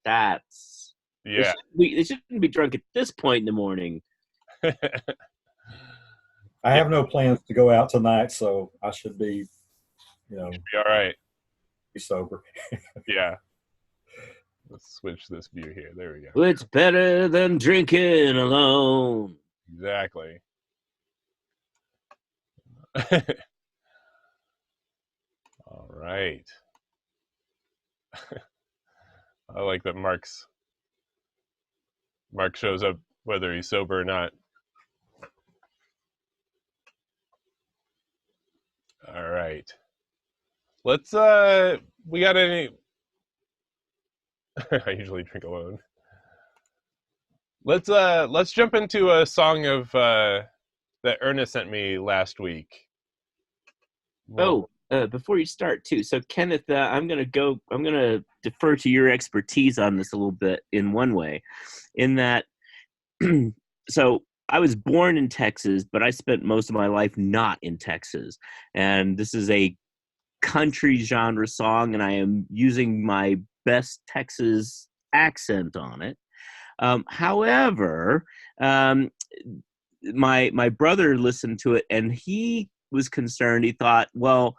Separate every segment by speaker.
Speaker 1: That's
Speaker 2: Yeah.
Speaker 1: they shouldn't be drunk at this point in the morning.
Speaker 3: I have no plans to go out tonight, so I should be,
Speaker 2: Be all right.
Speaker 3: be sober.
Speaker 2: Yeah. Let's switch this view here. There we go.
Speaker 1: Well, it's better than drinking alone.
Speaker 2: Exactly. All right. I like that Mark shows up whether he's sober or not. All right. Let's we got any I usually drink alone. Let's jump into a song of that Ernest sent me last week.
Speaker 1: Well, before you start too, so Kenneth, I'm gonna defer to your expertise on this a little bit in one way, in that so I was born in Texas, but I spent most of my life not in Texas. And this is a country genre song, and I am using my best Texas accent on it. However, my brother listened to it, and he was concerned. He thought, well,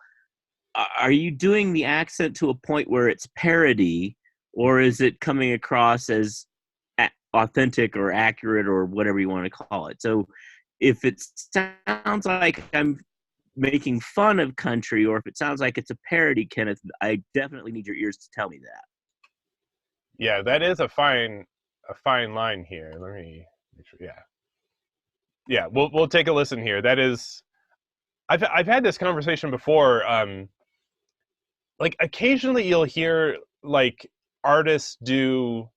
Speaker 1: are you doing the accent to a point where it's parody, or is it coming across as authentic or accurate or whatever you want to call it? So if it sounds like I'm making fun of country, or if it sounds like it's a parody, Kenneth, I definitely need your ears to tell me that.
Speaker 2: Yeah, that is a fine line here. Let me make sure. Yeah, we'll take a listen here. That is, I've had this conversation before. Like occasionally you'll hear like artists do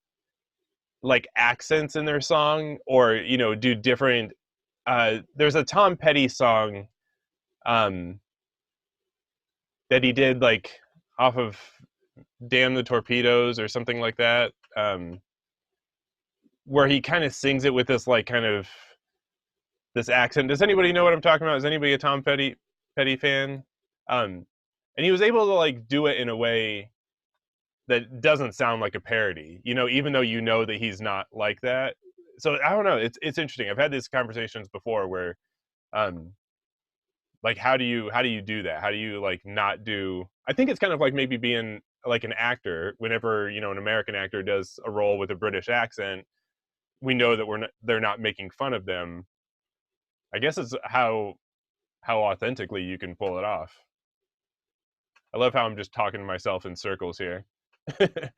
Speaker 2: like accents in their song, or do different. There's a Tom Petty song that he did like off of Damn the Torpedoes or something like that, where he kind of sings it with this like kind of this accent. Does anybody know what I'm talking about? Is anybody a Tom Petty fan? And he was able to like do it in a way that doesn't sound like a parody, even though that he's not like that. So I don't know. It's interesting. I've had these conversations before where, like, how do you do that? How do you like not do? I think it's kind of like maybe being like an actor. Whenever an American actor does a role with a British accent, we know that they're not making fun of them. I guess it's how authentically you can pull it off. I love how I'm just talking to myself in circles here.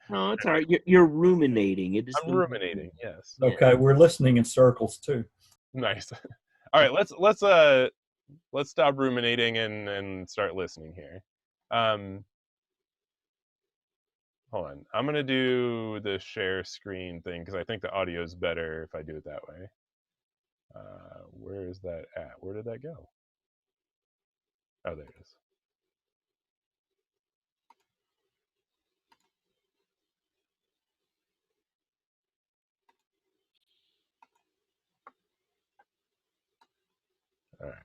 Speaker 1: No, it's all right. You're ruminating.
Speaker 2: I'm ruminating. Yes.
Speaker 3: Okay, we're listening in circles too.
Speaker 2: Nice. All right, let's stop ruminating and start listening here. Hold on. I'm gonna do the share screen thing because I think the audio is better if I do it that way. Where is that at? Where did that go? Oh, there it is. All right.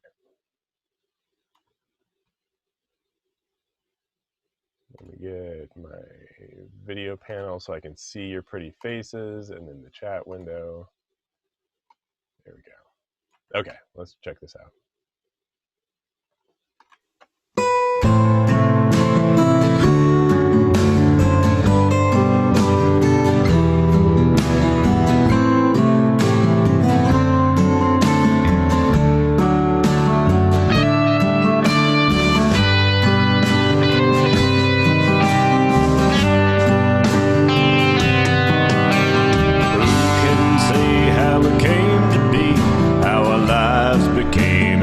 Speaker 2: Let me get my video panel so I can see your pretty faces, and then the chat window. There we go. Okay, let's check this out.
Speaker 4: How it came to be, how our lives became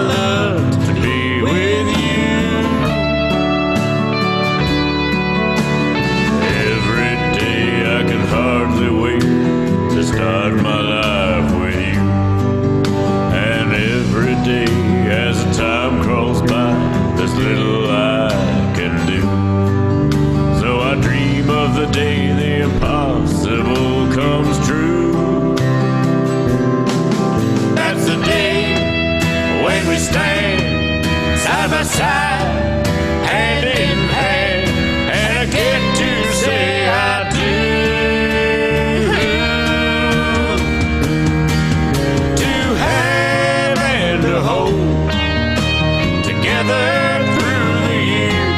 Speaker 4: love to be with you. Every day I can hardly wait to start my life with you. And every day as the time crawls by, there's little I can do. So I dream of the day the impossible comes true. That's the day when we stand side by side, hand in hand, and I get to say I do. To have and to hold together through the year,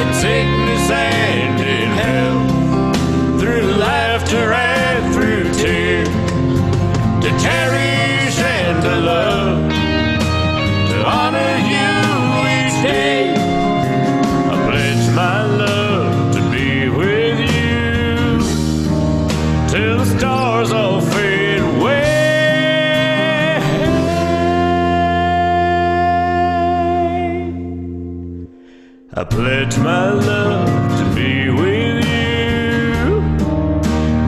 Speaker 4: in sickness and in health, through laughter and through tears, to cherish and to love, to honor you each day. I pledge my love to be with you till the stars all fade away. I pledge my love to be with you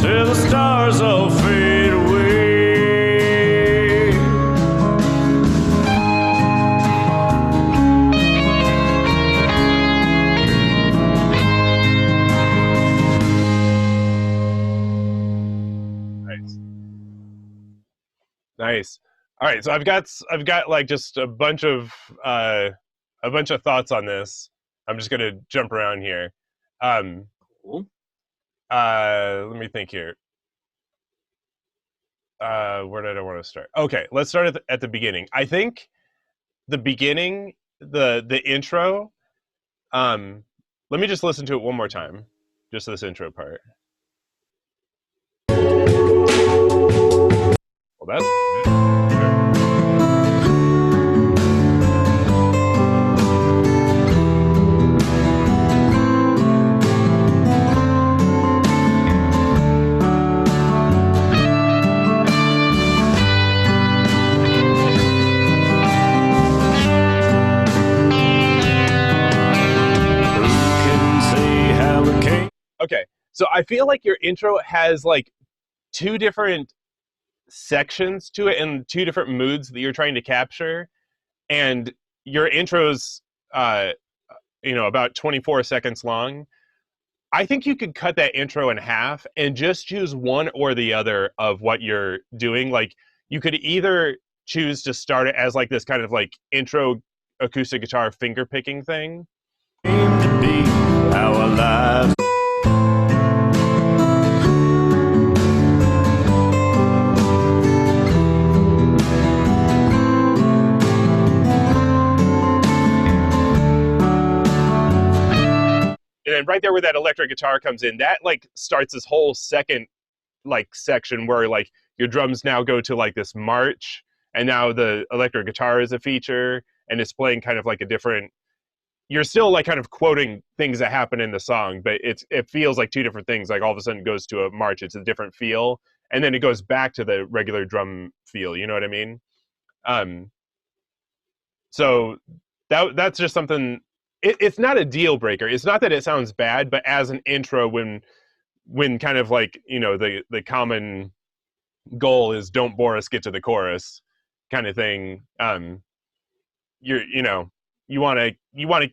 Speaker 4: till the stars all fade away.
Speaker 2: Nice. All right, so I've got like just a bunch of thoughts on this. I'm just gonna jump around here.
Speaker 1: Cool.
Speaker 2: Let me think here. Where did I want to start? Okay, let's start at the beginning. I think the beginning, the intro. Let me just listen to it one more time. Just this intro part. Well, that's. Okay, so I feel like your intro has like two different sections to it and two different moods that you're trying to capture, and your intro's about 24 seconds long. I think you could cut that intro in half and just choose one or the other of what you're doing. Like, you could either choose to start it as like this kind of like intro acoustic guitar finger picking thing.
Speaker 4: To be our lives.
Speaker 2: And then right there where that electric guitar comes in, that like starts this whole second like section where like your drums now go to like this march, and now the electric guitar is a feature and it's playing kind of like a different, you're still like kind of quoting things that happen in the song, but it feels like two different things. Like all of a sudden it goes to a march, it's a different feel, and then it goes back to the regular drum feel, you know what I mean? So that's just something. It's not a deal breaker. It's not that it sounds bad, but as an intro, when kind of like, the common goal is don't bore us, get to the chorus kind of thing. You want to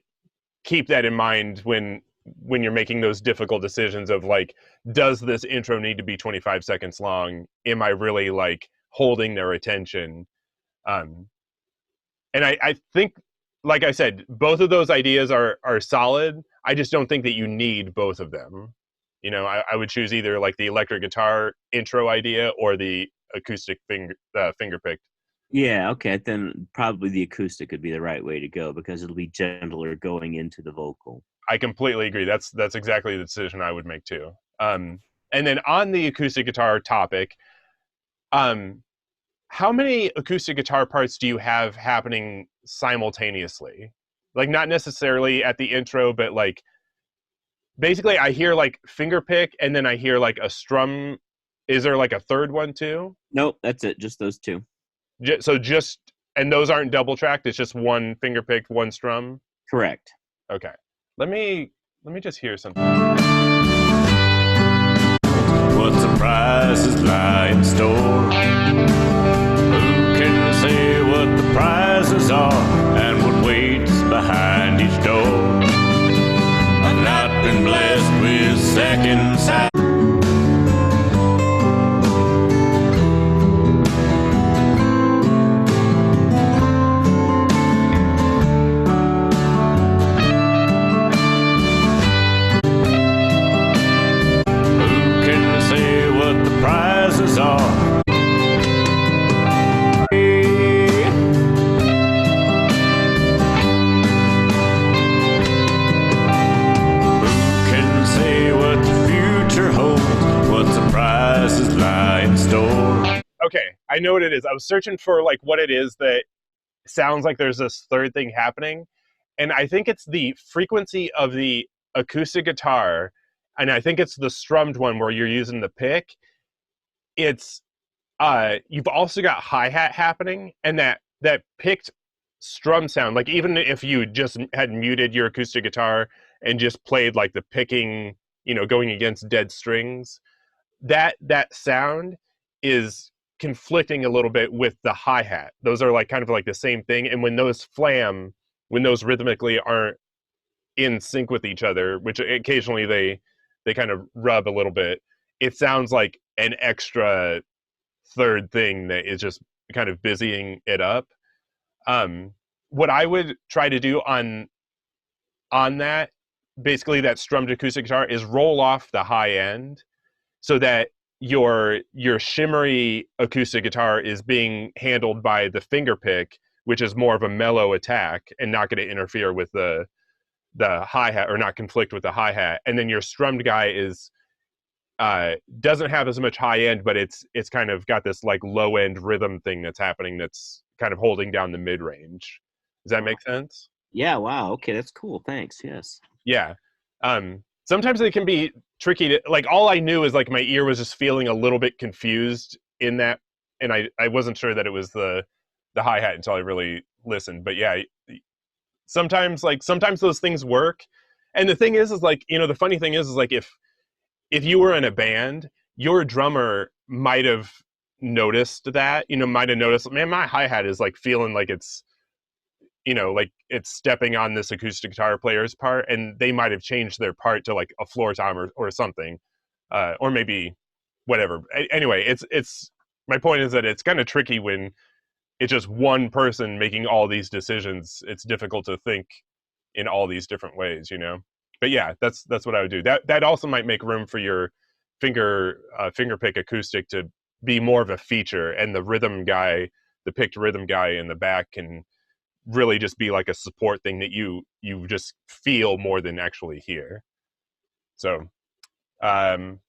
Speaker 2: keep that in mind when you're making those difficult decisions of like, does this intro need to be 25 seconds long? Am I really like holding their attention? And I think, like I said, both of those ideas are solid. I just don't think that you need both of them. I would choose either like the electric guitar intro idea or the acoustic finger picked.
Speaker 1: Yeah, okay. Then probably the acoustic would be the right way to go because it'll be gentler going into the vocal.
Speaker 2: I completely agree. That's exactly the decision I would make too. And then on the acoustic guitar topic, how many acoustic guitar parts do you have happening simultaneously? Like, not necessarily at the intro, but like, basically I hear like finger pick and then I hear like a strum. Is there like a third one too?
Speaker 1: Nope, that's it. Just those two.
Speaker 2: So just And those aren't double tracked. It's just one finger picked, one strum.
Speaker 1: Correct.
Speaker 2: Okay. Let me just hear something.
Speaker 4: What surprises lie in store? Who can say what the prizes are and what waits behind each door? I've not been blessed with second sight. Prizes are. Who can say what the future holds? What surprises lie in store?
Speaker 2: Okay, I know what it is. I was searching for like what it is that sounds like there's this third thing happening, and I think it's the frequency of the acoustic guitar, and I think it's the strummed one where you're using the pick. It's you've also got hi-hat happening, and that picked strum sound, like even if you just had muted your acoustic guitar and just played like the picking, you know, going against dead strings, that sound is conflicting a little bit with the hi-hat. Those are like kind of like the same thing, and when those flam, when those rhythmically aren't in sync with each other, which occasionally they kind of rub a little bit, it sounds like an extra third thing that is just kind of busying it up. What I would try to do on that, basically that strummed acoustic guitar, is roll off the high end so that your shimmery acoustic guitar is being handled by the finger pick, which is more of a mellow attack and not going to interfere with the hi-hat or not conflict with the hi-hat. And then your strummed guy is doesn't have as much high end, but it's kind of got this like low end rhythm thing that's happening that's kind of holding down the mid range. Does that make sense?
Speaker 1: Yeah. Wow. Okay, that's cool. Thanks. Yes.
Speaker 2: Yeah. Sometimes it can be tricky to, like, all I knew is like my ear was just feeling a little bit confused in that, and I wasn't sure that it was the hi-hat until I really listened. But yeah, sometimes those things work. And the thing is like, you know, the funny thing is like if you were in a band, your drummer might have noticed that, you know, might have noticed, man, my hi-hat is like feeling like it's, you know, like it's stepping on this acoustic guitar player's part, and they might have changed their part to like a floor tom or something, or maybe whatever. Anyway, it's my point is that it's kind of tricky when it's just one person making all these decisions. It's difficult to think in all these different ways, you know. But yeah, that's what I would do. That also might make room for your finger pick acoustic to be more of a feature, and the rhythm guy, the picked rhythm guy in the back, can really just be like a support thing that you just feel more than actually hear. So, what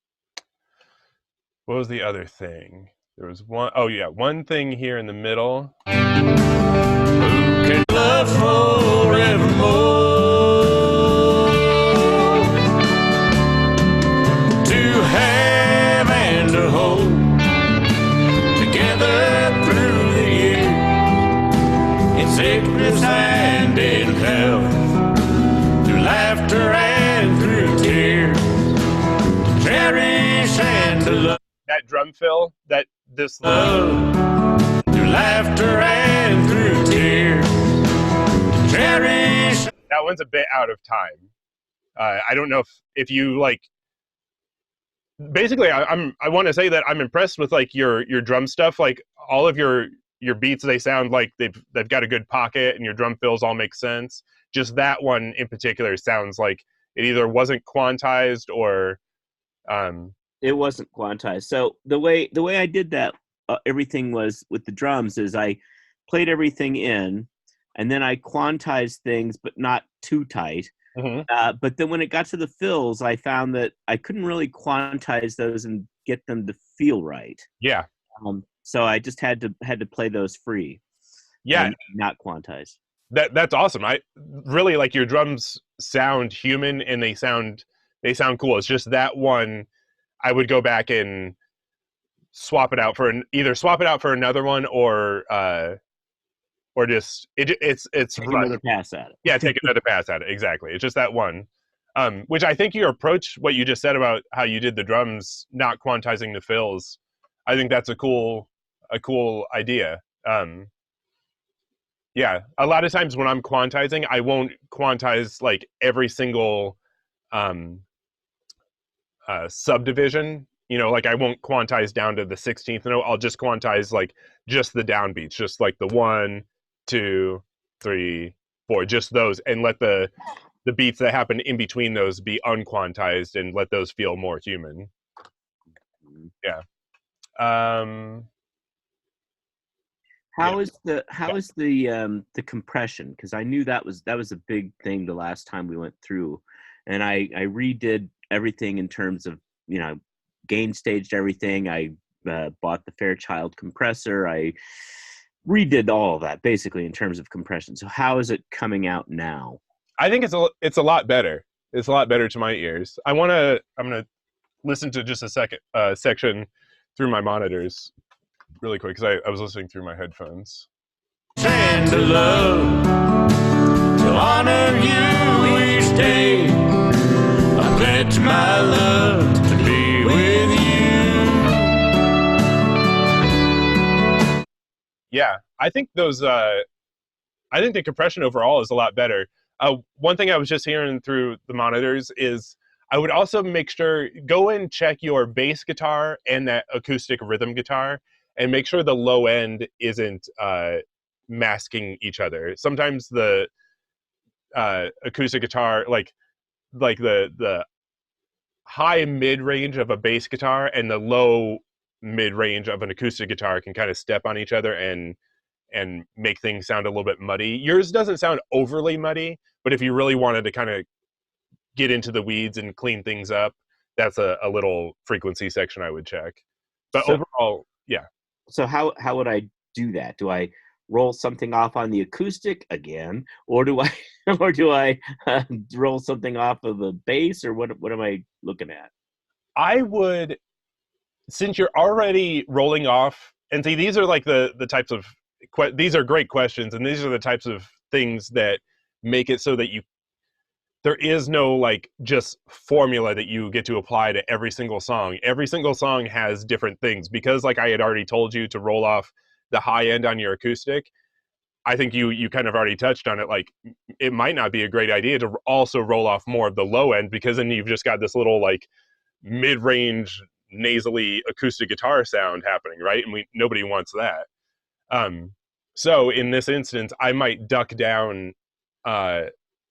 Speaker 2: was the other thing? There was one thing here in the middle.
Speaker 4: Who can love forevermore? Sickness and in health, through laughter and through tears, to cherish and to love.
Speaker 2: That drum fill, this
Speaker 4: love, through laughter and through tears, to cherish.
Speaker 2: That one's a bit out of time. I don't know if you like. Basically, I want to say that I'm impressed with like your drum stuff, like all of your beats. They sound like they've got a good pocket, and your drum fills all make sense. Just that one in particular sounds like it either wasn't quantized or
Speaker 1: it wasn't quantized. So the way I did that, everything was with the drums is I played everything in, and then I quantized things, but not too tight.
Speaker 2: Mm-hmm.
Speaker 1: But then when it got to the fills, I found that I couldn't really quantize those and get them to feel right.
Speaker 2: Yeah.
Speaker 1: So I just had to play those free.
Speaker 2: Yeah.
Speaker 1: And not quantize.
Speaker 2: That's awesome. I really like your drums sound human, and they sound cool. It's just that one I would go back and swap it out for either swap it out for another one, or or just it's
Speaker 1: Take another pass at it.
Speaker 2: Yeah, take another pass at it. Exactly. It's just that one. Which I think your approach, what you just said about how you did the drums, not quantizing the fills, I think that's a cool idea. Yeah, a lot of times when I'm quantizing, I won't quantize like every single subdivision. You know, like I won't quantize down to the 16th note. I'll just quantize like just the downbeats, just like the 1, 2, 3, 4, just those, and let the beats that happen in between those be unquantized and let those feel more human. Yeah.
Speaker 1: How is the compression? Because I knew that was a big thing the last time we went through, and I redid everything in terms of, you know, gain staged everything. I bought the Fairchild compressor. I redid all of that basically in terms of compression. So how is it coming out now?
Speaker 2: I think it's a lot better. It's a lot better to my ears. I'm gonna listen to just a section through my monitors really quick, because I was listening through my headphones.
Speaker 4: And to love, to honor you each day. I pledge my love to be with you.
Speaker 2: Yeah, I think I think the compression overall is a lot better. One thing I was just hearing through the monitors is I would also make sure, go and check your bass guitar and that acoustic rhythm guitar, and make sure the low end isn't masking each other. Sometimes the acoustic guitar, like the high mid range of a bass guitar and the low mid range of an acoustic guitar can kind of step on each other and make things sound a little bit muddy. Yours doesn't sound overly muddy, but if you really wanted to kind of get into the weeds and clean things up, that's a little frequency section I would check. But
Speaker 1: So,
Speaker 2: overall, yeah.
Speaker 1: So how would I do that? Do I roll something off on the acoustic again, or do I roll something off of the bass, or what am I looking at?
Speaker 2: I would, since you're already rolling off, and see, these are like the types of these are great questions, and these are the types of things that make it so that there is no like just formula that you get to apply to every single song. Every single song has different things, because like I had already told you to roll off the high end on your acoustic. I think you kind of already touched on it. Like, it might not be a great idea to also roll off more of the low end, because then you've just got this little like mid-range nasally acoustic guitar sound happening, right? And nobody wants that. So in this instance, I might duck down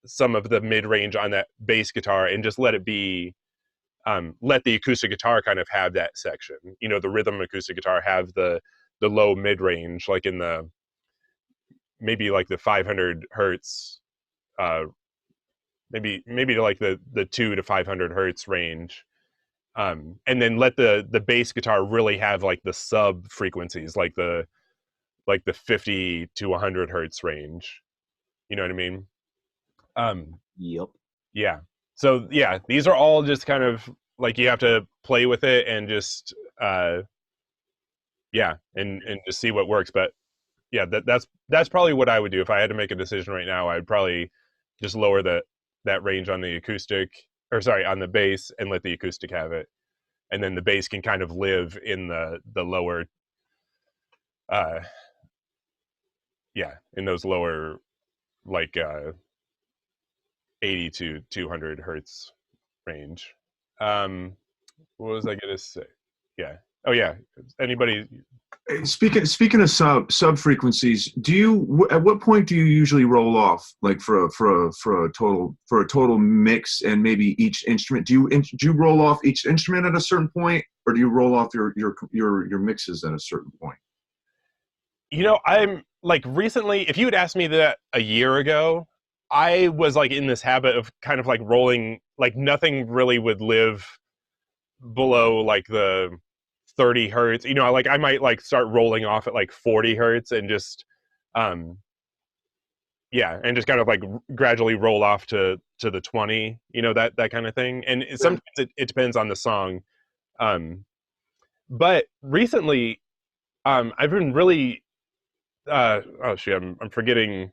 Speaker 2: some of the mid-range on that bass guitar and just let it be, let the acoustic guitar kind of have that section. You know, the rhythm acoustic guitar have the low mid-range, like in the, maybe like the 500 hertz, maybe to like the 2 to 500 hertz range. And then let the bass guitar really have like the sub frequencies, like the 50 to 100 hertz range. You know what I mean?
Speaker 1: Yep.
Speaker 2: Yeah. So yeah, these are all just kind of like, you have to play with it and just yeah, and just see what works. But yeah, that's probably what I would do if I had to make a decision right now. I'd probably just lower that range on the acoustic, or sorry, on the bass, and let the acoustic have it, and then the bass can kind of live in the lower, yeah, in those lower, like 80 to 200 hertz range. What was I gonna say? Yeah. Oh yeah. Anybody?
Speaker 5: Speaking of sub frequencies, at what point do you usually roll off, like for a total mix, and maybe each instrument? Do you roll off each instrument at a certain point, or do you roll off your mixes at a certain point?
Speaker 2: You know, I'm like, recently, if you had asked me that a year ago, I was like in this habit of kind of like rolling, like nothing really would live below like the 30 hertz. You know, like I might like start rolling off at like 40 hertz and just yeah, and just kind of like gradually roll off to the 20, you know, that kind of thing. And sometimes it depends on the song. But recently I've been really oh shit, I'm forgetting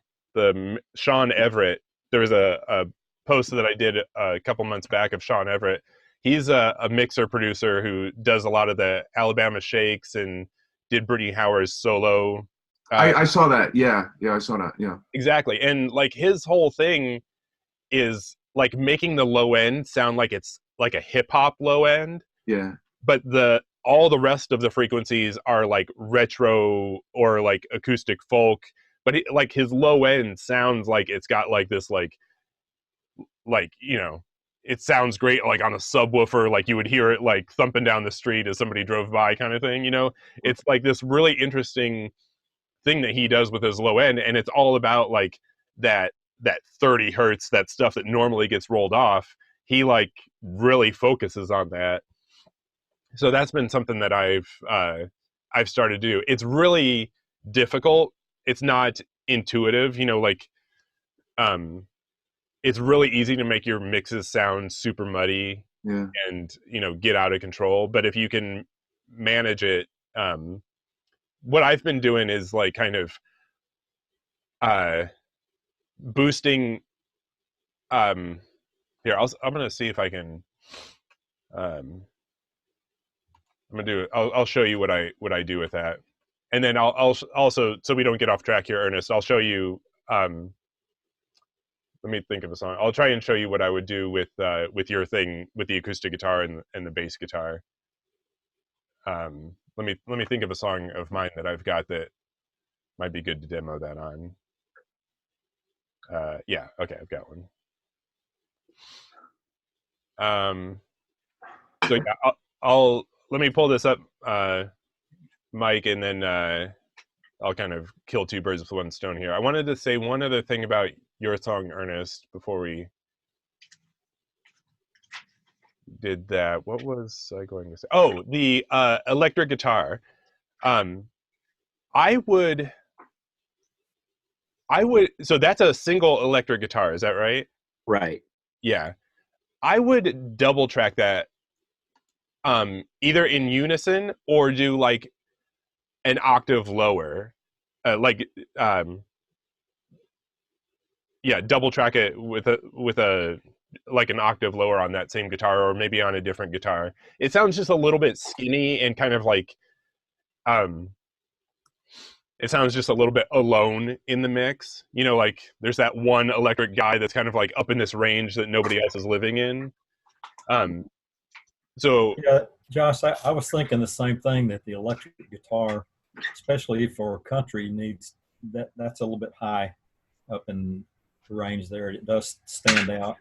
Speaker 2: Sean Everett. There was a post that I did a couple months back of Sean Everett. He's a mixer producer who does a lot of the Alabama Shakes and did Brittany Howard's solo.
Speaker 5: I saw that. Yeah, I saw that. Yeah,
Speaker 2: exactly. And like his whole thing is like making the low end sound like it's like a hip hop low end.
Speaker 5: Yeah.
Speaker 2: But all the rest of the frequencies are like retro or like acoustic folk. But like his low end sounds like it's got like this like you know, it sounds great like on a subwoofer, like you would hear it like thumping down the street as somebody drove by kind of thing, you know. It's like this really interesting thing that he does with his low end, and it's all about like that 30 hertz, that stuff that normally gets rolled off. He like really focuses on that. So that's been something that I've started to do. It's really difficult. It's not intuitive, you know, like it's really easy to make your mixes sound super muddy and, you know, get out of control. But if you can manage it, what I've been doing is like kind of boosting. Here, I'm gonna see if I can. I'm gonna do it. I'll show you what I do with that, and then I'll also, so we don't get off track here, Ernest, I'll show you. Let me think of a song. I'll try and show you what I would do with your thing with the acoustic guitar and the bass guitar. Let me think of a song of mine that I've got that might be good to demo that on. Yeah, okay, I've got one. So yeah, I'll let me pull this up, Mike, and then I'll kind of kill two birds with one stone here. I wanted to say one other thing about your song, Ernest, before we did that. What was I going to say? Oh, the electric guitar. I would. So that's a single electric guitar, is that right?
Speaker 1: Right.
Speaker 2: Yeah. I would double track that, either in unison or do like an octave lower, double track it with a like an octave lower on that same guitar, or maybe on a different guitar. It sounds just a little bit skinny and kind of like, it sounds just a little bit alone in the mix. You know, like there's that one electric guy that's kind of like up in this range that nobody else is living in. So
Speaker 3: yeah, Josh, I was thinking the same thing, that the electric guitar, especially for country, needs that's a little bit high up in the range there. It does stand out.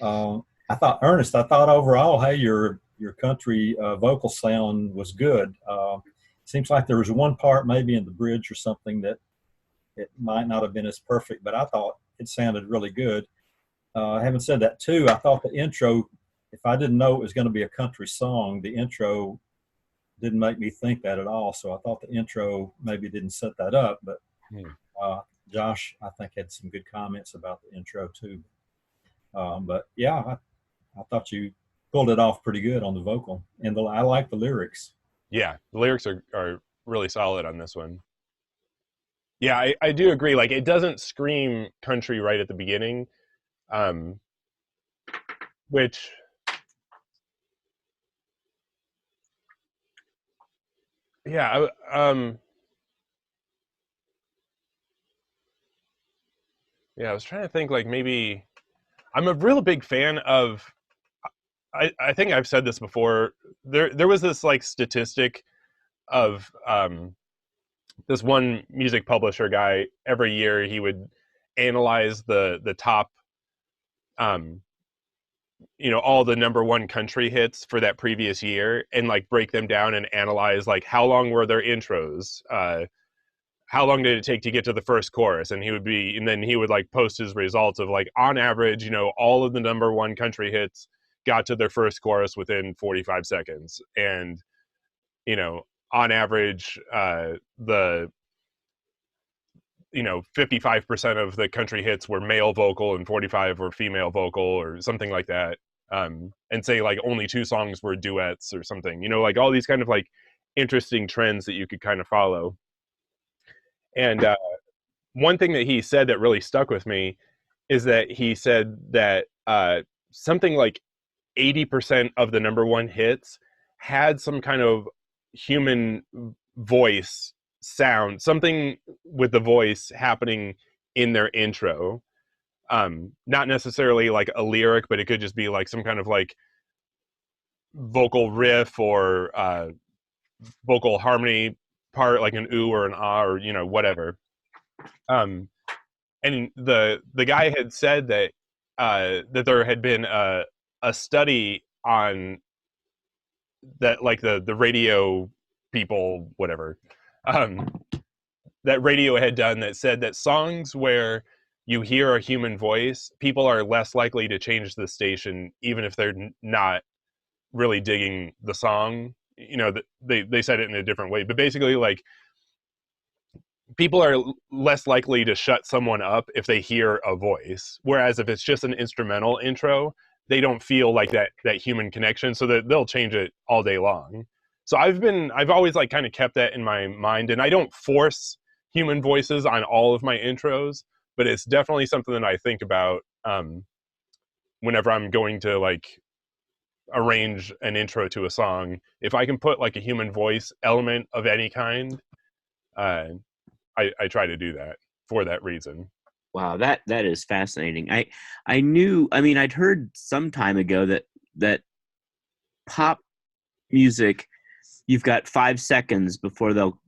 Speaker 3: I thought, Ernest, overall, hey, your country vocal sound was good. Seems like there was one part maybe in the bridge or something that it might not have been as perfect, but I thought it sounded really good. Having said that too, I thought the intro, if I didn't know it was going to be a country song, the intro didn't make me think that at all. So I thought the intro maybe didn't set that up, but Josh, I think, had some good comments about the intro too. But yeah, I thought you pulled it off pretty good on the vocal, and I like the lyrics.
Speaker 2: Yeah, the lyrics are really solid on this one. Yeah, I do agree. Like, it doesn't scream country right at the beginning, which, yeah, I was trying to think, like, maybe I'm a real big fan of, I think I've said this before. There was this like statistic of this one music publisher guy. Every year he would analyze the top, you know, all the number one country hits for that previous year, and like break them down and analyze like how long were their intros, how long did it take to get to the first chorus, and then he would like post his results of like, on average, you know, all of the number one country hits got to their first chorus within 45 seconds. And, you know, on average, the, you know, 55% of the country hits were male vocal and 45 were female vocal, or something like that. And say like only 2 songs were duets or something, you know, like all these kind of like interesting trends that you could kind of follow. And one thing that he said that really stuck with me is that he said that something like 80% of the number one hits had some kind of human voice sound, something with the voice happening in their intro. Not necessarily like a lyric, but it could just be like some kind of like vocal riff or vocal harmony part, like an ooh or an ah or whatever. And the guy had said that that there had been a study on that, like the radio people, whatever, that radio had done, that said that songs where you hear a human voice, people are less likely to change the station, even if they're not really digging the song. They said it in a different way, but basically, like, people are less likely to shut someone up if they hear a voice. Whereas if it's just an instrumental intro, they don't feel like that human connection, so that they'll change it all day long. So I've always like kind of kept that in my mind, and I don't force human voices on all of my intros, but it's definitely something that I think about whenever I'm going to like arrange an intro to a song. If I can put like a human voice element of any kind, I try to do that for that reason.
Speaker 1: Wow, that is fascinating. I knew. I mean, I'd heard some time ago that pop music, you've got 5 seconds before they'll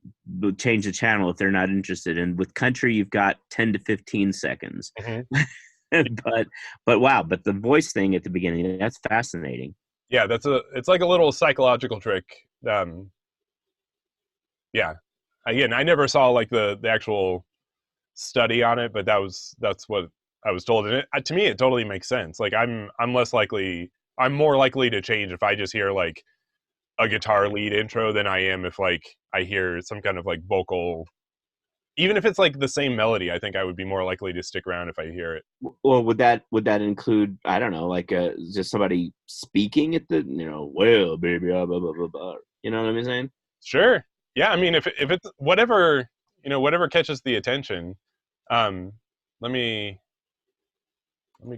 Speaker 1: change the channel if they're not interested. And with country, you've got 10 to 15 seconds.
Speaker 2: Mm-hmm.
Speaker 1: but wow, but the voice thing at the beginning, that's fascinating.
Speaker 2: Yeah, it's like a little psychological trick. Yeah. Again, I never saw like the actual study on it, but that's what I was told. And to me, it totally makes sense. Like I'm more likely to change if I just hear like a guitar lead intro than I am if like I hear some kind of like vocal. Even if it's like the same melody, I think I would be more likely to stick around if I hear it.
Speaker 1: Well, would that include, I don't know, like just somebody speaking at the, well, baby, blah, blah, blah, blah, blah. You know what I'm saying?
Speaker 2: Sure. Yeah. I mean, if it's whatever, whatever catches the attention. Let me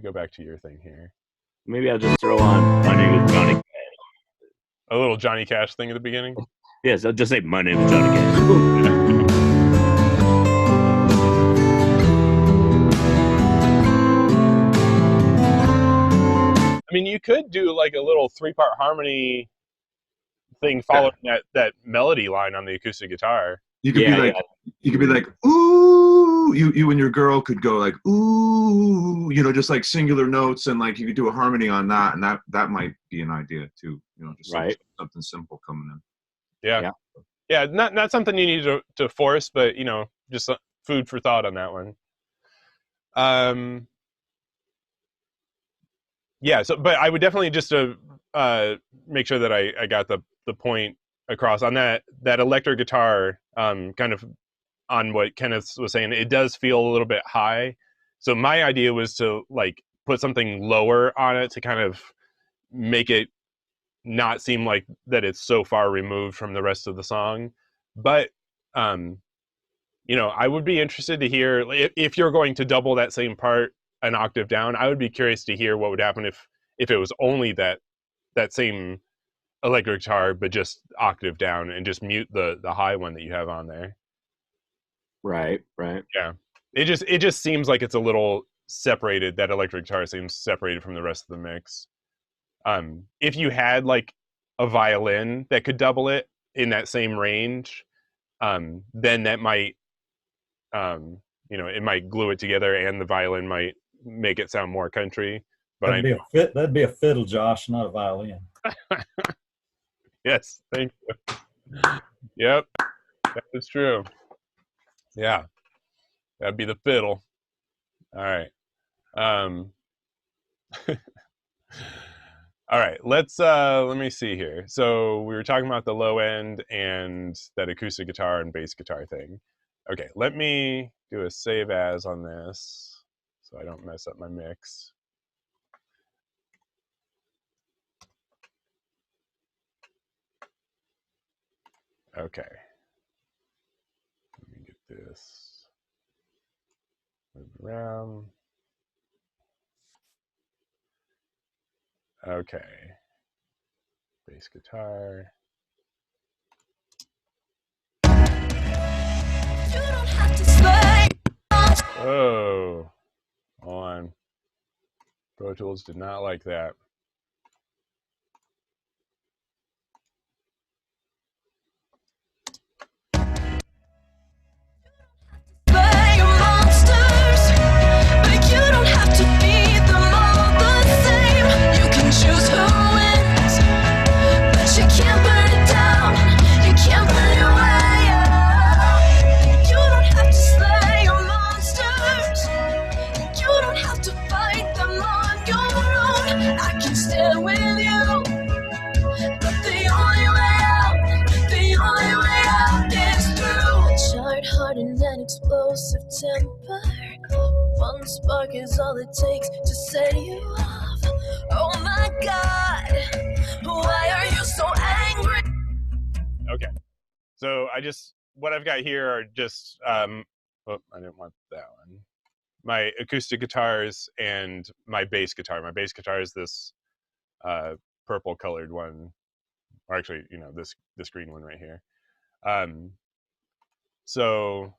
Speaker 2: go back to your thing here.
Speaker 1: Maybe I'll just throw on My Name is Johnny Cash.
Speaker 2: A little Johnny Cash thing at the beginning.
Speaker 1: Yes, I'll just say My Name is Johnny Cash.
Speaker 2: I mean, you could do like a little 3-part harmony thing following that melody line on the acoustic guitar.
Speaker 5: You could be like, ooh. You and your girl could go like, ooh. Just like singular notes, and like you could do a harmony on that, and that might be an idea too. Just
Speaker 1: right.
Speaker 5: something simple coming in.
Speaker 2: Yeah. Not something you need to force, but just food for thought on that one. Yeah. So, but I would definitely just make sure that I got the point across on that electric guitar. Kind of on what Kenneth was saying, it does feel a little bit high. So my idea was to like put something lower on it to kind of make it not seem like that it's so far removed from the rest of the song. But I would be interested to hear if you're going to double that same part an octave down. I would be curious to hear what would happen if it was only that same electric guitar, but just octave down, and just mute the high one that you have on there.
Speaker 1: Right.
Speaker 2: Yeah. It just seems like it's a little separated. That electric guitar seems separated from the rest of the mix. If you had like a violin that could double it in that same range, then that might, it might glue it together, and the violin might make it sound more country. But
Speaker 3: that'd be a fiddle, Josh, not a violin.
Speaker 2: Yes, thank you. Yep, that is true. Yeah, that'd be the fiddle. All right. All right, let me see here. So we were talking about the low end and that acoustic guitar and bass guitar thing. Okay, let me do a save as on this so I don't mess up my mix. Okay. Let me get this move around. Okay. Bass guitar. Oh, hold on. Pro Tools did not like that.
Speaker 4: Explosive temper. One spark is all it takes to set you off. Oh my God, why are you so angry?
Speaker 2: Okay, so what I've got here are just oh, I didn't want that one. My acoustic guitars and my bass guitar. My bass guitar is this purple colored one, or actually, this green one right here. So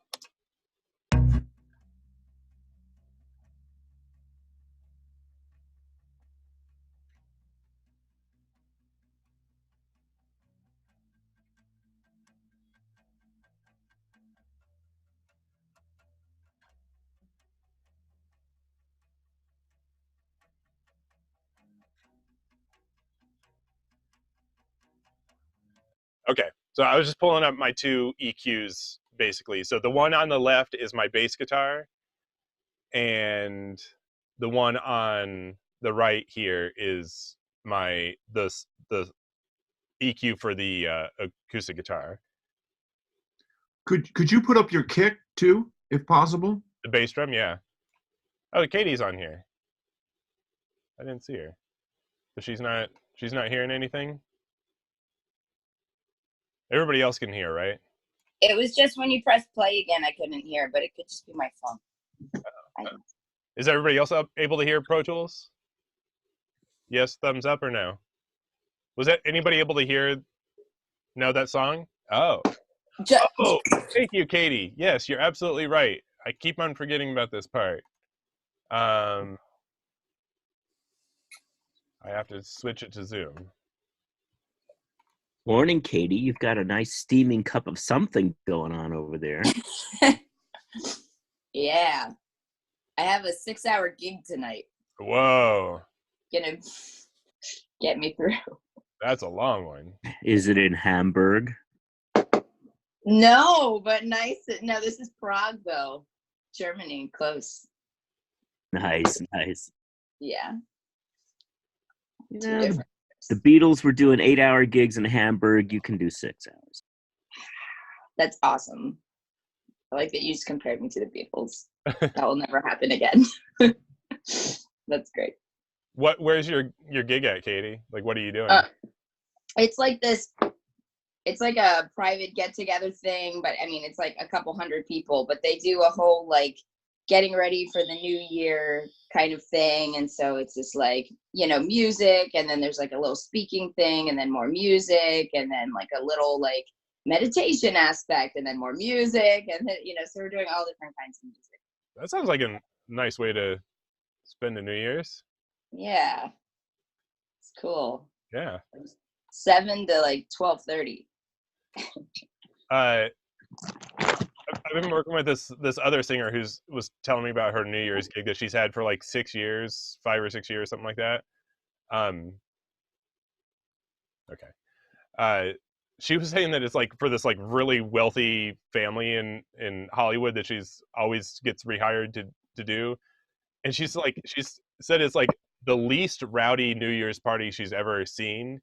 Speaker 2: okay, so I was just pulling up my two EQs basically. So the one on the left is my bass guitar, and the one on the right here is the EQ for the acoustic guitar.
Speaker 5: Could you put up your kick too, if possible?
Speaker 2: The bass drum, yeah. Oh, Katie's on here. I didn't see her. But she's not hearing anything? Everybody else can hear, right?
Speaker 6: It was just when you press play again, I couldn't hear, but it could just be my phone.
Speaker 2: Is everybody else able to hear Pro Tools? Yes, thumbs up or no? Was that anybody able to know that song? Oh. Oh, thank you, Katie. Yes, you're absolutely right. I keep on forgetting about this part. I have to switch it to Zoom.
Speaker 1: Morning, Katie. You've got a nice steaming cup of something going on over there.
Speaker 6: Yeah. I have a 6-hour gig tonight.
Speaker 2: Whoa.
Speaker 6: Gonna get me through.
Speaker 2: That's a long one.
Speaker 1: Is it in Hamburg?
Speaker 6: No, but nice. No, this is Prague, though. Germany, close.
Speaker 1: Nice.
Speaker 6: Yeah.
Speaker 1: Yeah, the Beatles were doing 8-hour gigs in Hamburg. You can do 6 hours.
Speaker 6: That's awesome. I like that you just compared me to the Beatles. That will never happen again. That's great.
Speaker 2: Where's your gig at, Katie? Like, what are you doing?
Speaker 6: It's like this. It's like a private get-together thing, but I mean, it's like a couple hundred people, but they do a whole like getting ready for the new year kind of thing. And so it's just like, music, and then there's like a little speaking thing, and then more music, and then like a little like meditation aspect, and then more music, and then, so we're doing all different kinds of music.
Speaker 2: That sounds like a nice way to spend the New Year's.
Speaker 6: Yeah. It's cool.
Speaker 2: Yeah.
Speaker 6: 7 to like 12:30.
Speaker 2: I've been working with this other singer was telling me about her New Year's gig that she's had for like 6 years, 5 or 6 years, something like that. Okay. She was saying that it's like for this like really wealthy family in Hollywood that she's always gets rehired to do, and she's said it's like the least rowdy New Year's party she's ever seen.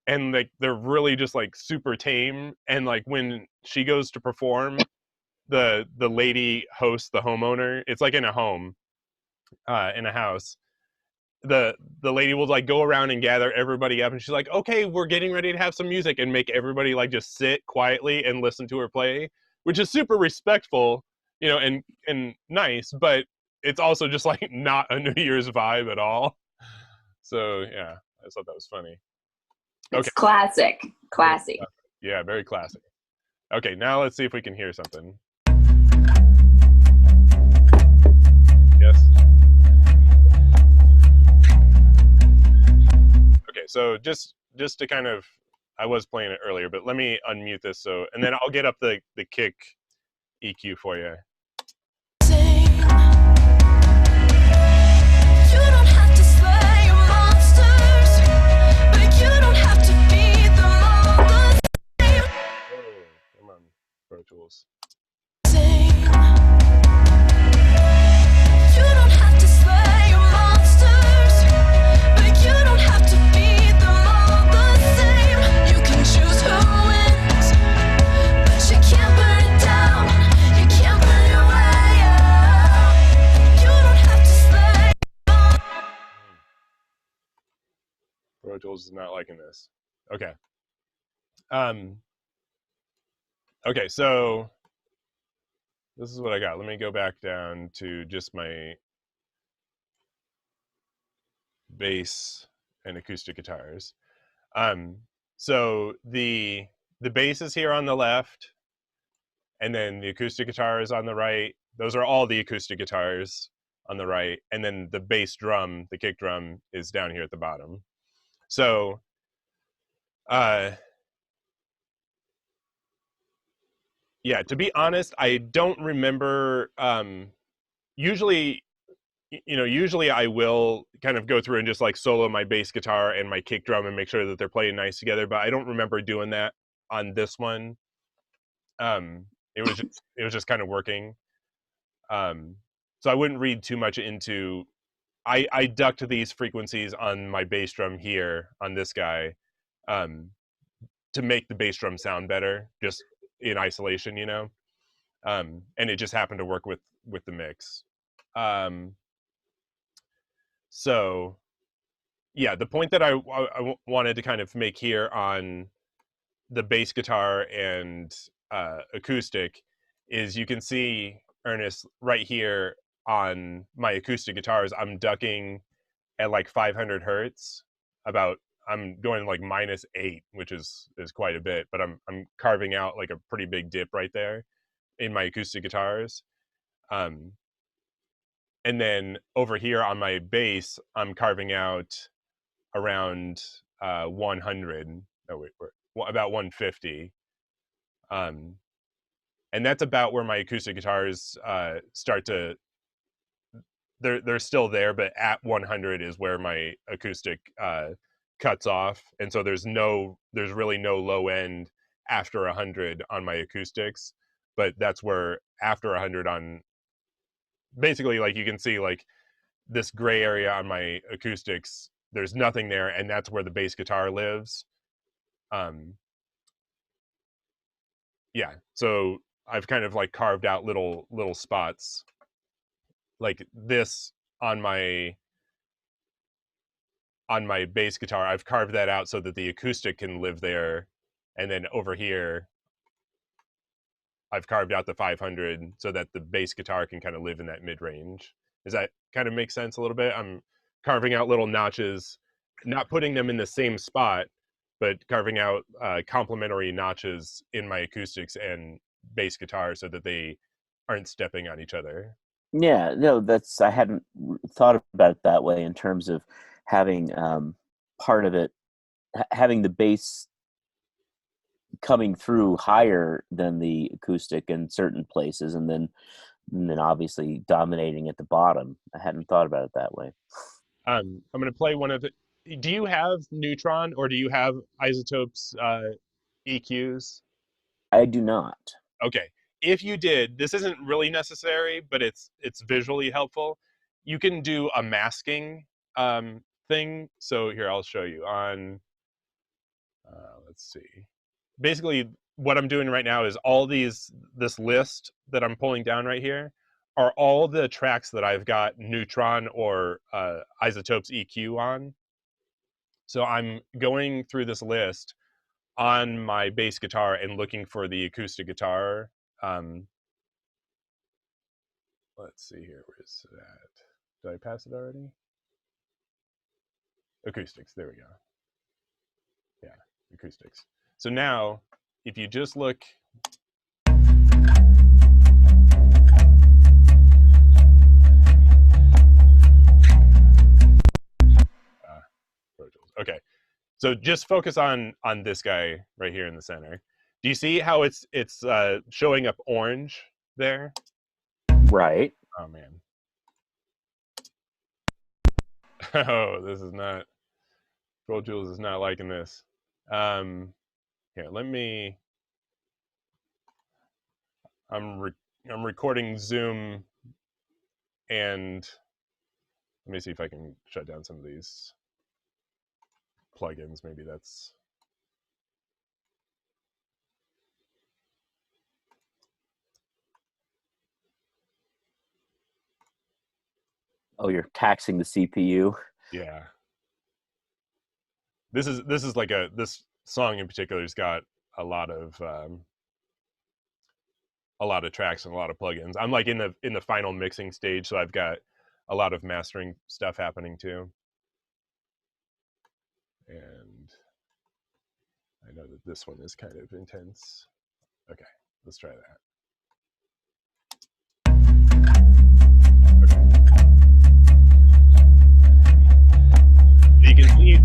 Speaker 2: And like they're really just like super tame, and like when she goes to perform, the lady hosts the homeowner. It's like in a home, in a house. The lady will like go around and gather everybody up, and she's like, "Okay, we're getting ready to have some music," and make everybody like just sit quietly and listen to her play. which is super respectful, you know, and nice, but it's also just like not a New Year's vibe at all. So yeah, I just thought that was funny.
Speaker 6: It's classic. Classy.
Speaker 2: Yeah, very classic. Okay, now let's see if we can hear something. Yes. Okay, so just to kind of, I was playing it earlier, but let me unmute this, so, and then I'll get up the kick EQ for you. Come on, Pro Tools. Pro Tools is not liking this. Okay. Okay, so this is what I got. Let me go back down to just my bass and acoustic guitars. So the bass is here on the left, and then the acoustic guitar is on the right. Those are all the acoustic guitars on the right, and then the bass drum, the kick drum, is down here at the bottom. So yeah, to be honest, I don't remember. Usually I will kind of go through and just like solo my bass guitar and my kick drum and make sure that they're playing nice together, but I don't remember doing that on this one. It was just kind of working. So I wouldn't read too much into. I ducked these frequencies on my bass drum here on this guy, to make the bass drum sound better, just in isolation, you know. And it just happened to work with the mix. So yeah, the point that I wanted to kind of make here on the bass guitar and acoustic is, you can see, Ernest, right here on my acoustic guitars, I'm ducking at like 500 hertz. I'm going like -8, which is quite a bit, but I'm carving out like a pretty big dip right there in my acoustic guitars. And then over here on my bass, I'm carving out around 100. Oh wait, about 150. And that's about where my acoustic guitars start to. They're still there, but at 100 is where my acoustic cuts off, and so there's really no low end after 100 on my acoustics. But that's where after 100 on, basically, like, you can see like this gray area on my acoustics, there's nothing there, and that's where the bass guitar lives. Yeah, so I've kind of like carved out little spots like this on my bass guitar. I've carved that out so that the acoustic can live there, and then over here I've carved out the 500 so that the bass guitar can kind of live in that mid-range. Does that kind of make sense a little bit? I'm carving out little notches, not putting them in the same spot, but carving out complementary notches in my acoustics and bass guitar so that they aren't stepping on each other.
Speaker 1: Yeah, no, I hadn't thought about it that way, in terms of having part of it, having the bass coming through higher than the acoustic in certain places, and then obviously dominating at the bottom. I hadn't thought about it that way.
Speaker 2: I'm going to play one of it. Do you have Neutron, or do you have Isotope's EQs?
Speaker 1: I do not.
Speaker 2: Okay. If you did, this isn't really necessary, but it's visually helpful. You can do a masking thing. So here, I'll show you on, let's see. Basically, what I'm doing right now is this list that I'm pulling down right here are all the tracks that I've got Neutron or Isotope's EQ on. So I'm going through this list on my bass guitar and looking for the acoustic guitar Let's see here. Where's that? Did I pass it already? Acoustics. There we go. Yeah, acoustics. So now, if you just look. Okay, so just focus on this guy right here in the center. Do you see how it's showing up orange there?
Speaker 1: Right.
Speaker 2: Oh man. Oh, this is not. Pro Tools is not liking this. Here, let me. I'm recording Zoom, and let me see if I can shut down some of these plugins. Maybe that's.
Speaker 1: Oh, you're taxing the CPU.
Speaker 2: Yeah. This is like this song in particular has got a lot of tracks and a lot of plugins. I'm like in the final mixing stage, so I've got a lot of mastering stuff happening too. And I know that this one is kind of intense. Okay, let's try that. You can see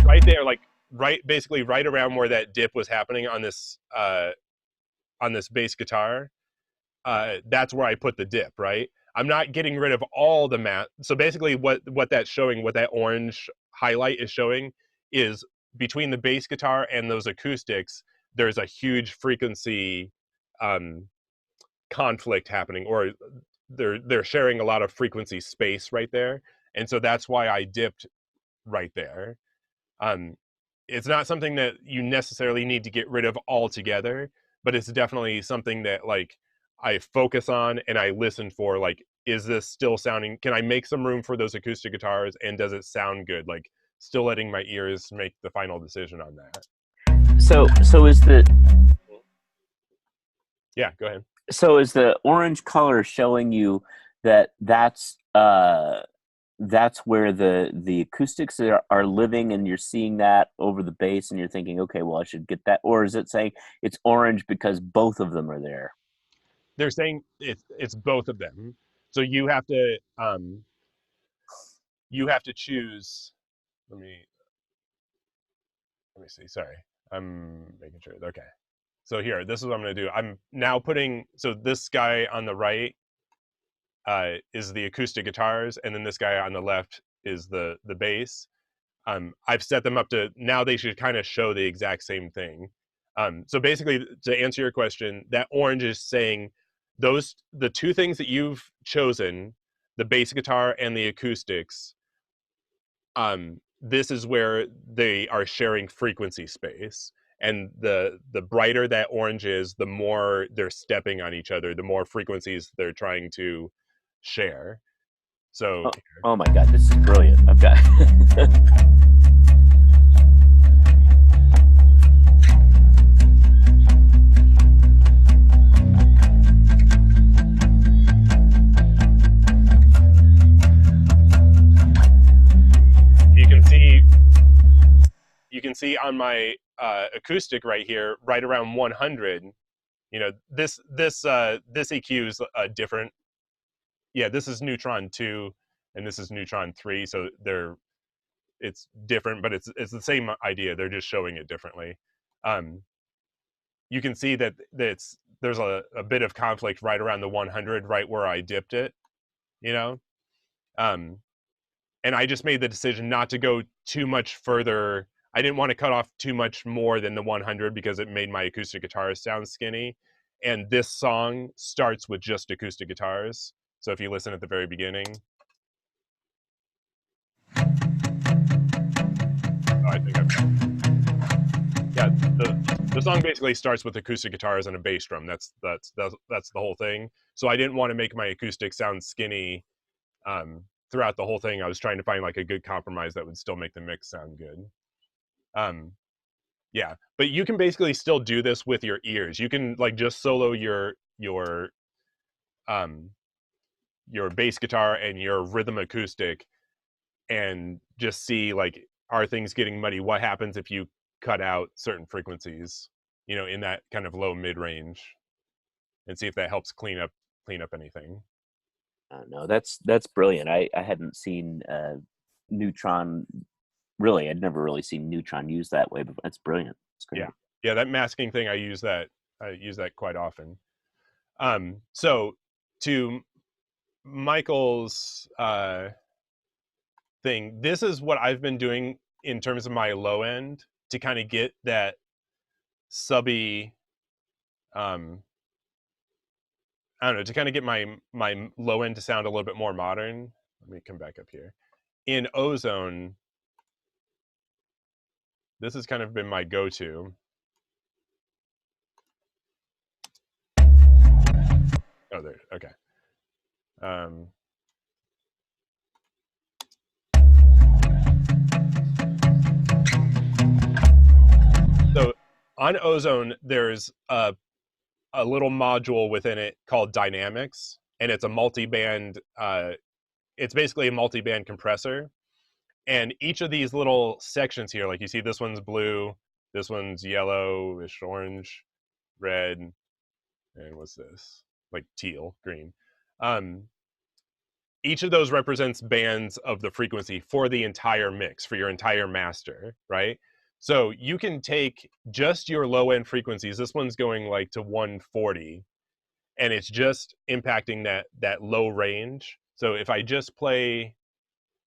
Speaker 2: right there, like basically right around where that dip was happening on this bass guitar. That's where I put the dip, right? I'm not getting rid of all the mat. So basically what that's showing, what that orange highlight is showing, is between the bass guitar and those acoustics, there's a huge frequency conflict happening, or they're sharing a lot of frequency space right there. And so that's why I dipped right there. It's not something that you necessarily need to get rid of altogether, but it's definitely something that like I focus on and I listen for, like, is this still sounding, can I make some room for those acoustic guitars, and does it sound good? Like, still letting my ears make the final decision on that.
Speaker 1: So is the
Speaker 2: Yeah, go ahead.
Speaker 1: So is the orange color showing you that's where the acoustics are living, and you're seeing that over the bass, and you're thinking, okay, well, I should get that? Or is it saying it's orange because both of them are there?
Speaker 2: They're saying it's both of them. So you have to choose. Let me see. Sorry, I'm making sure. Okay, so here, this is what I'm going to do. I'm now putting, so this guy on the right is the acoustic guitars, and then this guy on the left is the bass. I've set them up to, now they should kind of show the exact same thing. So basically, to answer your question, that orange is saying the two things that you've chosen, the bass guitar and the acoustics, this is where they are sharing frequency space. And the brighter that orange is, the more they're stepping on each other, the more frequencies they're trying to share. So
Speaker 1: oh my god, this is brilliant. I've got
Speaker 2: you can see on my acoustic right here, right around 100, you know, this EQ is different. Yeah, this is neutron 2 and this is neutron 3, so it's different, but it's the same idea. They're just showing it differently. You can see that there's a bit of conflict right around the 100, right where I dipped it, you know. And I just made the decision not to go too much further. I didn't want to cut off too much more than the 100 because it made my acoustic guitars sound skinny. And this song starts with just acoustic guitars. So if you listen at the very beginning. Oh, I think yeah, the song basically starts with acoustic guitars and a bass drum. That's the whole thing. So I didn't want to make my acoustic sound skinny throughout the whole thing. I was trying to find like a good compromise that would still make the mix sound good. Yeah, but you can basically still do this with your ears. You can like just solo your bass guitar and your rhythm acoustic and just see like, are things getting muddy? What happens if you cut out certain frequencies, you know, in that kind of low mid range, and see if that helps clean up anything.
Speaker 1: No, that's brilliant. I hadn't seen Neutron. Really, I'd never really seen Neutron used that way, but that's brilliant. It's great.
Speaker 2: Yeah, that masking thing, I use that quite often. So to Michael's thing, this is what I've been doing in terms of my low end to kind of get that subby, I don't know, to kind of get my low end to sound a little bit more modern. Let me come back up here. In Ozone, this has kind of been my go-to. Oh, there, okay. So on Ozone, there's a little module within it called Dynamics, and it's a multi-band, it's basically a multi-band compressor. And each of these little sections here, like you see, this one's blue, this one's yellowish orange, red, and what's this? Like teal, green. Each of those represents bands of the frequency for the entire mix, for your entire master, right? So you can take just your low end frequencies. This one's going like to 140, and it's just impacting that low range. So if I just play,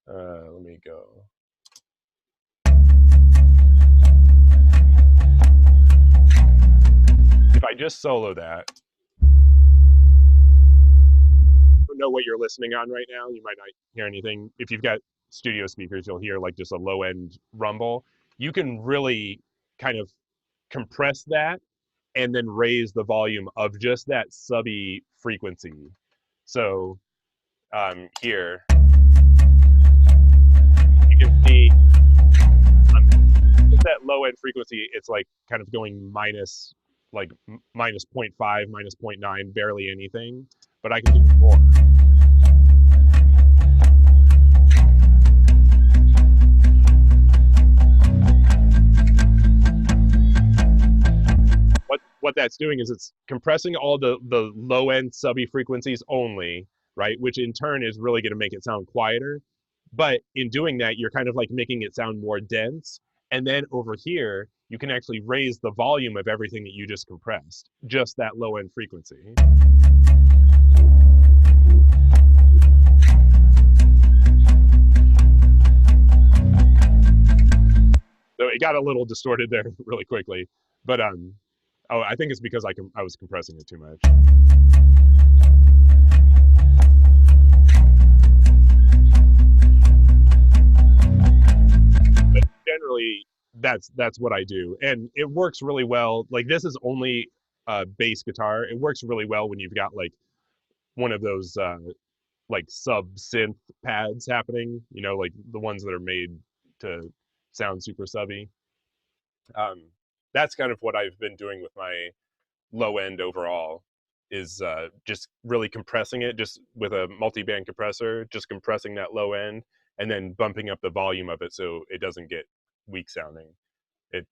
Speaker 2: let me go. If I just solo that, know what you're listening on right now. You might not hear anything. If you've got studio speakers, you'll hear like just a low end rumble. You can really kind of compress that and then raise the volume of just that subby frequency. So here you can see that low end frequency, it's like kind of going minus like minus 0.5, minus 0.9, barely anything, but I can do more. What that's doing is it's compressing all the low end subby frequencies only, right? Which in turn is really going to make it sound quieter. But in doing that, you're kind of like making it sound more dense. And then over here, you can actually raise the volume of everything that you just compressed, just that low end frequency. So it got a little distorted there really quickly, but oh, I think it's because I was compressing it too much. But generally, that's what I do, and it works really well. Like this is only a bass guitar. It works really well when you've got like one of those like sub synth pads happening. You know, like the ones that are made to sound super subby. That's kind of what I've been doing with my low end overall, is just really compressing it just with a multi-band compressor, just compressing that low end and then bumping up the volume of it so it doesn't get weak sounding.
Speaker 7: Can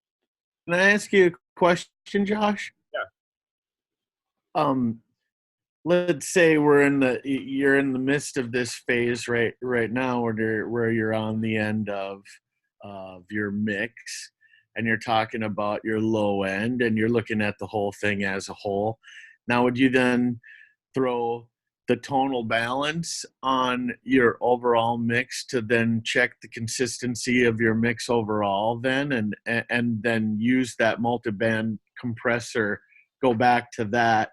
Speaker 7: I ask you a question, Josh?
Speaker 2: Yeah.
Speaker 7: Let's say you're in the midst of this phase right now where you're on the end of your mix, and you're talking about your low end and you're looking at the whole thing as a whole. Now, would you then throw the tonal balance on your overall mix to then check the consistency of your mix overall then, and then use that multiband compressor, go back to that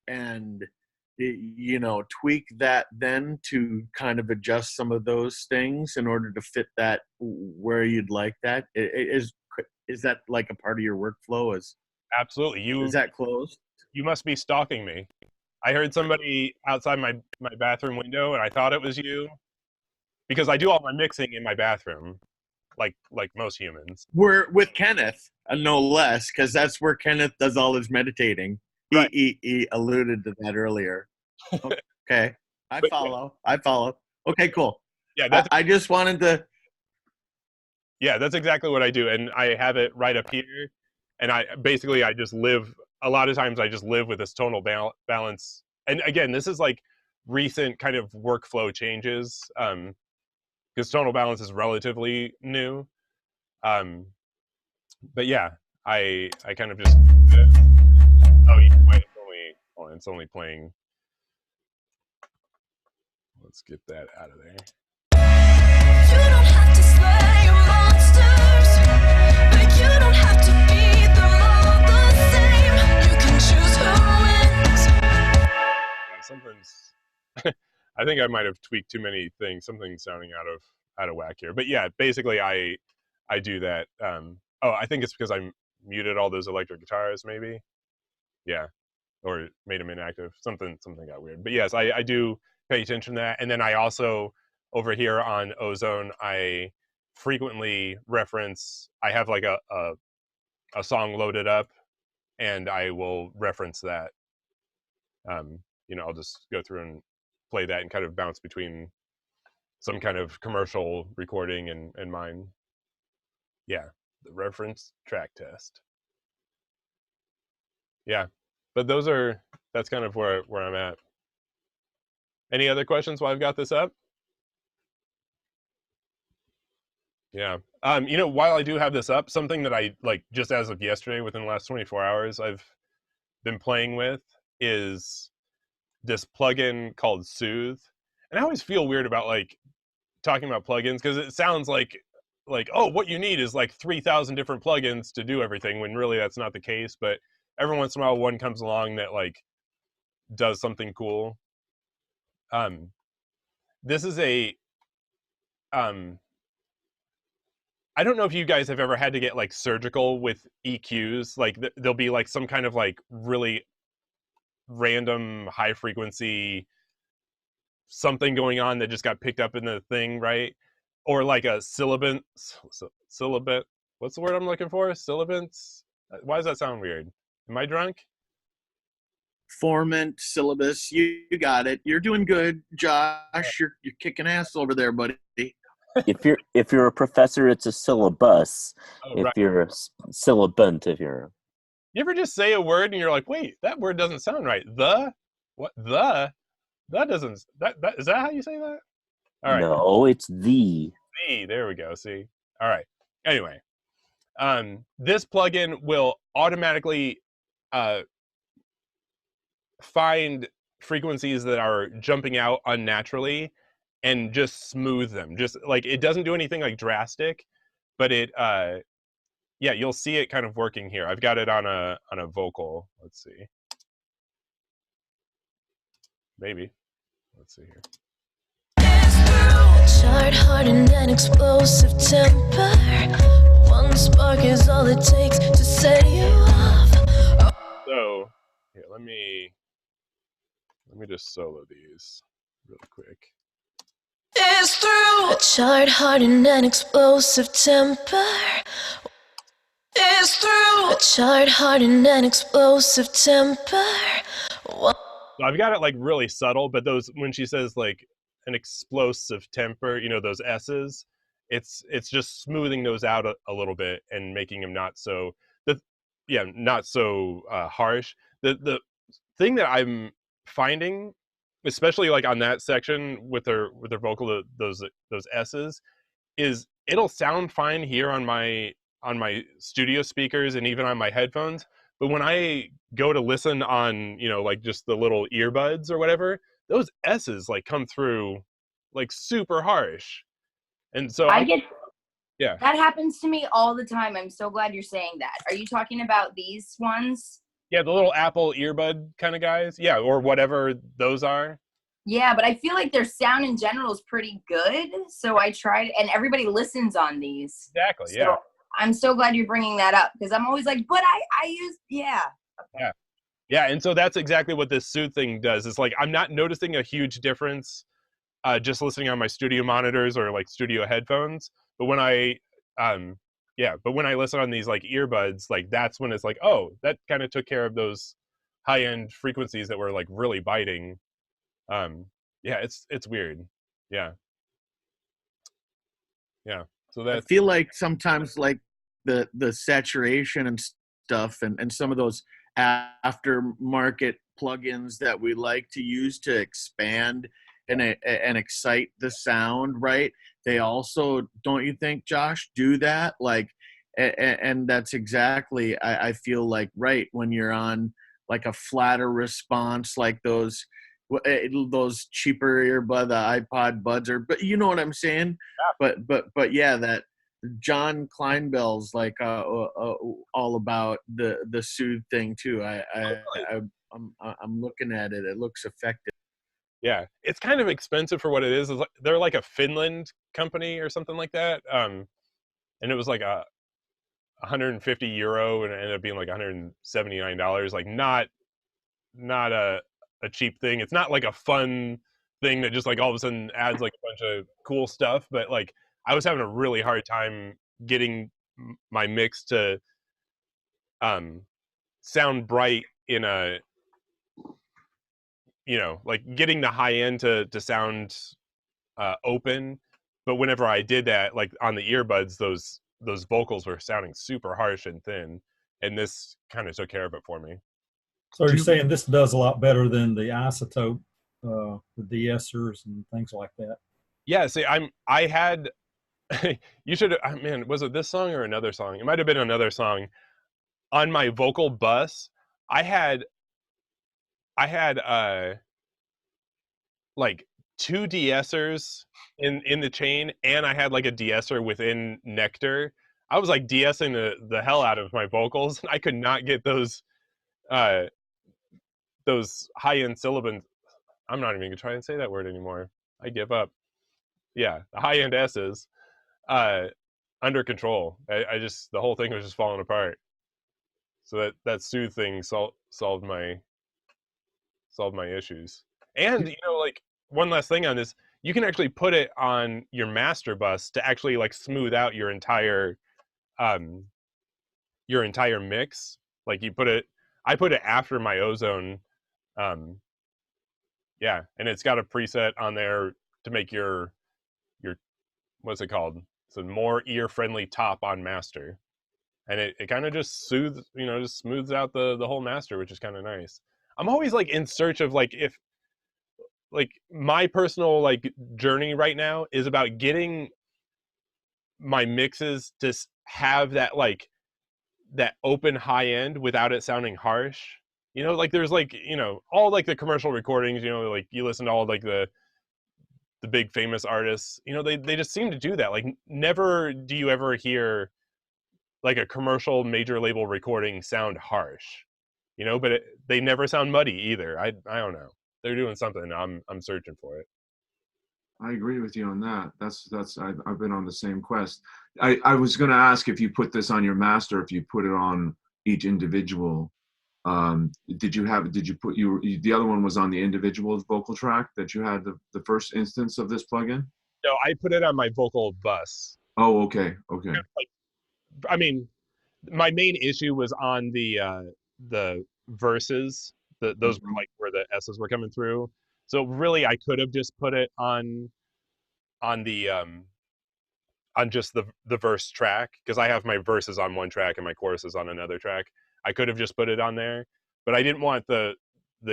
Speaker 7: and, you know, tweak that then to kind of adjust some of those things in order to fit that where you'd like that? Is that like a part of your workflow?
Speaker 2: Absolutely.
Speaker 7: Is that closed?
Speaker 2: You must be stalking me. I heard somebody outside my bathroom window, and I thought it was you, because I do all my mixing in my bathroom, like most humans.
Speaker 7: We're with Kenneth. no less, because that's where Kenneth does all his meditating.
Speaker 2: Right.
Speaker 7: He alluded to that earlier. Okay, I follow. Okay, cool.
Speaker 2: Yeah,
Speaker 7: I just wanted to.
Speaker 2: Yeah, that's exactly what I do, and I have it right up here. And I just live. A lot of times, I just live with this tonal balance. And again, this is like recent kind of workflow changes, because tonal balance is relatively new. But yeah, I kind of just. Oh, wait, it's only playing. Let's get that out of there.
Speaker 8: You don't have to slay your monsters, but you don't have to beat them all the same. You can choose who wins.
Speaker 2: Something's. I think I might have tweaked too many things. Something's sounding out of whack here. But yeah, basically, I do that. I think it's because I muted all those electric guitars, maybe. Yeah, or made them inactive. Something got weird. But yes, I do pay attention to that. And then I also, over here on Ozone, I frequently reference. I have like a song loaded up, and I will reference that. I'll just go through and play that and kind of bounce between some kind of commercial recording and mine. Yeah, the reference track test. Yeah, but that's kind of where I'm at. Any other questions while I've got this up? Yeah. While I do have this up, something that I like just as of yesterday, within the last 24 hours, I've been playing with is this plugin called Soothe. And I always feel weird about like talking about plugins because it sounds like what you need is like 3,000 different plugins to do everything, when really that's not the case. But every once in a while one comes along that like does something cool. This is a I don't know if you guys have ever had to get like surgical with EQs. Like there'll be like some kind of like really random high frequency something going on that just got picked up in the thing, right? Or like a syllabant. What's the word I'm looking for? Syllabants? Why does that sound weird? Am I drunk?
Speaker 7: Formant, syllabus, you got it. You're doing good, Josh. You're kicking ass over there, buddy.
Speaker 1: If you're a professor, it's a syllabus.
Speaker 2: Oh, right.
Speaker 1: If you're a syllabant,
Speaker 2: You ever just say a word and you're like, wait, that word doesn't sound right. That doesn't, is that how you say that? All right.
Speaker 1: No, it's the.
Speaker 2: There we go. See? All right. Anyway, this plugin will automatically find frequencies that are jumping out unnaturally and just smooth them. Just like, it doesn't do anything like drastic, but it you'll see it kind of working here. I've got it on a vocal. Let's see. Maybe. Let's see here.
Speaker 8: Charred, hardened, and explosive temper. One spark is all it takes to set you off.
Speaker 2: So, here, let me just solo these real quick.
Speaker 8: It's through. A charred, hardened, and explosive temper. It's through. A charred, hardened, and explosive temper.
Speaker 2: So I've got it like really subtle, but those, when she says like an explosive temper, those S's, it's just smoothing those out a little bit and making them not so harsh. The thing that I'm finding, especially like on that section with their vocal, those S's, is it'll sound fine here on my studio speakers and even on my headphones, but when I go to listen on like just the little earbuds or whatever, those S's like come through like super harsh. And so
Speaker 6: that happens to me all the time. I'm so glad you're saying that. Are you talking about these ones?
Speaker 2: Yeah, the little Apple earbud kind of guys. Yeah, or whatever those are.
Speaker 6: Yeah, but I feel like their sound in general is pretty good. So I tried, and everybody listens on these.
Speaker 2: Exactly,
Speaker 6: so I'm so glad you're bringing that up, because I'm always like, but I use, Okay.
Speaker 2: Yeah, and so that's exactly what this Soothe thing does. It's like I'm not noticing a huge difference just listening on my studio monitors or like studio headphones. But when I yeah, but when I listen on these like earbuds, like that's when it's like, oh, that kind of took care of those high end frequencies that were like really biting. Yeah, it's weird. Yeah, yeah. So
Speaker 7: I
Speaker 2: that's
Speaker 7: feel like sometimes like the saturation and stuff and some of those aftermarket plugins that we like to use to expand and excite the sound, right? They also, don't you think, Josh, do that? Like, and that's exactly, I feel like, right, when you're on like a flatter response, like those cheaper earbud, the iPod buds, or, but you know what I'm saying? But yeah, that John Kleinbell's like all about the soothe thing too. I'm looking at it. It looks effective.
Speaker 2: yeah, it's kind of expensive for what it is. They're like a Finland company or something like that. And it was like a 150 euro, and it ended up being like $179. Like not a cheap thing. It's not like a fun thing that just like all of a sudden adds like a bunch of cool stuff. But like I was having a really hard time getting my mix to sound bright in a, like getting the high end to sound open. But whenever I did that, like on the earbuds, those vocals were sounding super harsh and thin, and this kind of took care of it for me.
Speaker 3: So you're saying this does a lot better than the isotope, the de-essers and things like that?
Speaker 2: Yeah, see, I had you should, man, was it this song or another song? It might have been another song. On my vocal bus, I had like two de-essers in the chain, and I had like a de-esser within Nectar. I was like de-essing the hell out of my vocals. I could not get those high-end sibilants. I'm not even gonna try and say that word anymore. I give up. Yeah, the high-end S's under control. I just, the whole thing was just falling apart. So that soothe thing solved my issues. And like one last thing on this, you can actually put it on your master bus to actually like smooth out your entire mix. Like I put it after my Ozone, yeah, and it's got a preset on there to make your what's it called? It's a more ear friendly top on master. And it kind of just soothes, just smooths out the whole master, which is kind of nice. I'm always like in search of like, if like my personal like journey right now is about getting my mixes to have that like that open high end without it sounding harsh. Like there's like, all like the commercial recordings, like you listen to all like the big famous artists, they just seem to do that. Like never do you ever hear like a commercial major label recording sound harsh, but they never sound muddy either. I don't know. They're doing something. I'm searching for it.
Speaker 5: I agree with you on that. I've been on the same quest. I was going to ask if you put this on your master, if you put it on each individual. Did you put the other one was on the individual vocal track that you had the first instance of this plugin?
Speaker 2: No, I put it on my vocal bus.
Speaker 5: Oh, okay.
Speaker 2: Like, I mean, my main issue was on the verses. Those were like where the S's were coming through. So really, I could have just put it on the on just the verse track, because I have my verses on one track and my choruses on another track. I could have just put it on there, but I didn't want the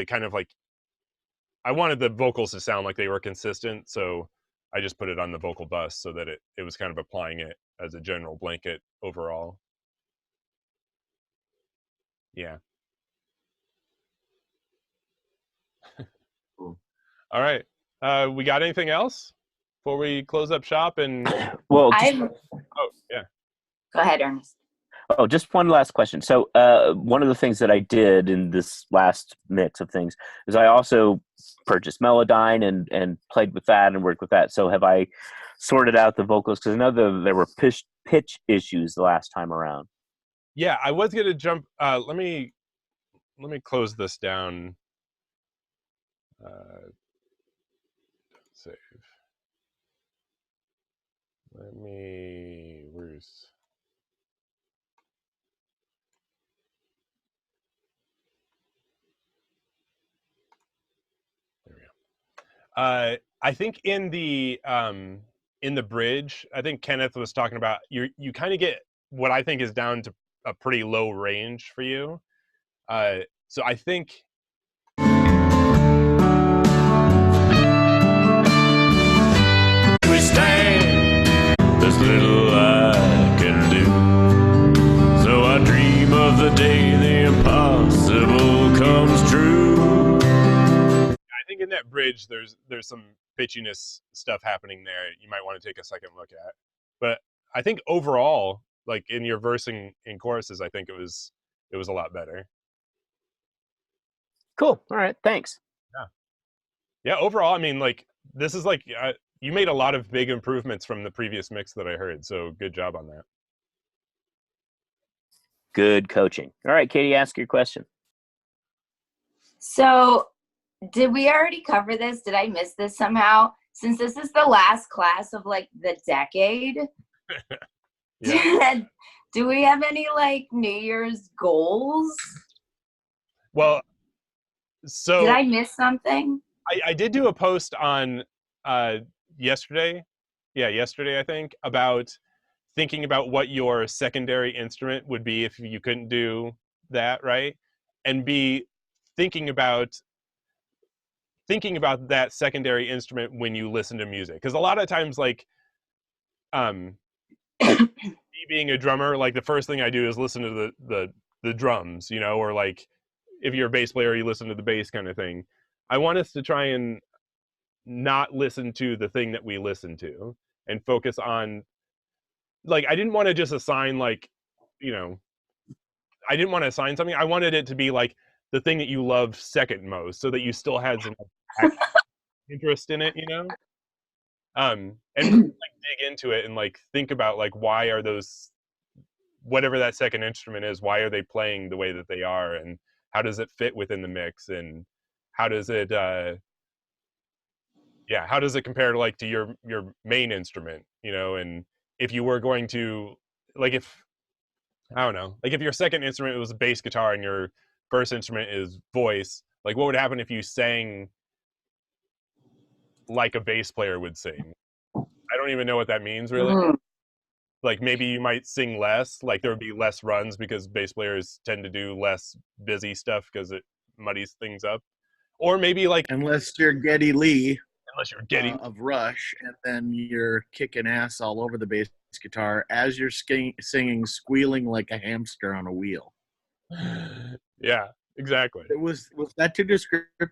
Speaker 2: kind of like, I wanted the vocals to sound like they were consistent, so I just put it on the vocal bus so that it was kind of applying it as a general blanket overall. Yeah.
Speaker 5: Cool.
Speaker 2: All right. We got anything else before we close up shop? And
Speaker 1: Well,
Speaker 2: oh yeah.
Speaker 6: Go ahead, Ernest.
Speaker 1: Oh, just one last question. So, one of the things that I did in this last mix of things is I also purchased Melodyne and played with that and worked with that. So, have I sorted out the vocals? Because I know there were pitch issues the last time around.
Speaker 2: Yeah, I was gonna jump. Let me close this down. Save. Where's I think in the bridge, I think Kenneth was talking about you kind of get what I think is down to a pretty low range for you. So I think
Speaker 4: We stand, there's little I can do. So I dream of the day the impossible comes true.
Speaker 2: I think in that bridge there's some pitchiness stuff happening there you might want to take a second look at. But I think overall, like in your versing in choruses, I think it was a lot better.
Speaker 1: Cool. All right. Thanks.
Speaker 2: Yeah, overall, I mean, like this is like you made a lot of big improvements from the previous mix that I heard. So good job on that.
Speaker 1: Good coaching. All right, Katie, ask your question.
Speaker 6: So, did we already cover this? Did I miss this somehow? Since this is the last class of like the decade,
Speaker 2: Yeah.
Speaker 6: do we have any like New Year's goals?
Speaker 2: Well, so
Speaker 6: Did I miss something?
Speaker 2: I did do a post on yesterday. Yeah, yesterday I think, about thinking about what your secondary instrument would be if you couldn't do that, right? And be thinking about that secondary instrument when you listen to music. Because a lot of times, like me being a drummer, like the first thing I do is listen to the drums, you know, or like if you're a bass player, you listen to the bass kind of thing. I want us to try and not listen to the thing that we listen to and focus on, like, I didn't want to just assign, like, you know, I didn't want to assign something. I wanted it to be like the thing that you love second most, so that you still had some interest in it, you know? And like dig into it and like think about like why are those, whatever that second instrument is, why are they playing the way that they are, and how does it fit within the mix, and how does it how does it compare to like to your main instrument, you know? And if you were going to, like, if I don't know, like if your second instrument was a bass guitar and your first instrument is voice, like what would happen if you sang like a bass player would sing? I don't even know what that means really. Like maybe you might sing less, like there would be less runs because bass players tend to do less busy stuff because it muddies things up. Or maybe like
Speaker 7: Unless you're Geddy Lee
Speaker 2: getting
Speaker 7: of Rush, and then you're kicking ass all over the bass guitar as you're singing, squealing like a hamster on a wheel.
Speaker 2: yeah, exactly.
Speaker 7: Was that too descriptive?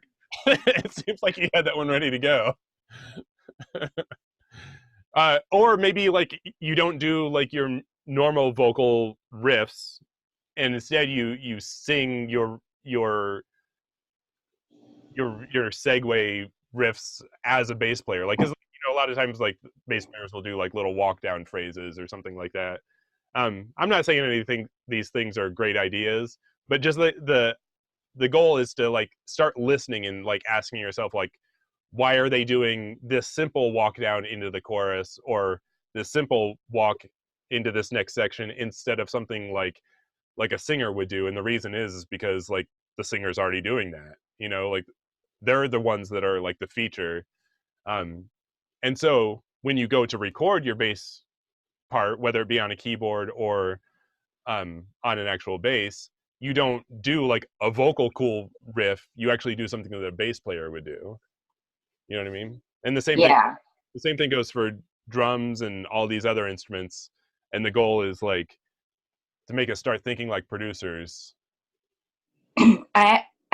Speaker 2: It seems like you had that one ready to go. Or maybe like you don't do like your normal vocal riffs, and instead you sing your segue riffs as a bass player. Like, 'cause you know a lot of times like bass players will do like little walk down phrases or something like that. I'm not saying these things are great ideas, but just the goal is to like start listening and like asking yourself like, why are they doing this simple walk down into the chorus, or this simple walk into this next section, instead of something like a singer would do? And the reason is because like the singer's already doing that, you know, like they're the ones that are like the feature. And so when you go to record your bass part, whether it be on a keyboard or on an actual bass, you don't do like a vocal cool riff. You actually do something that a bass player would do. You know what I mean? And the same thing goes for drums and all these other instruments. And the goal is like to make us start thinking like producers.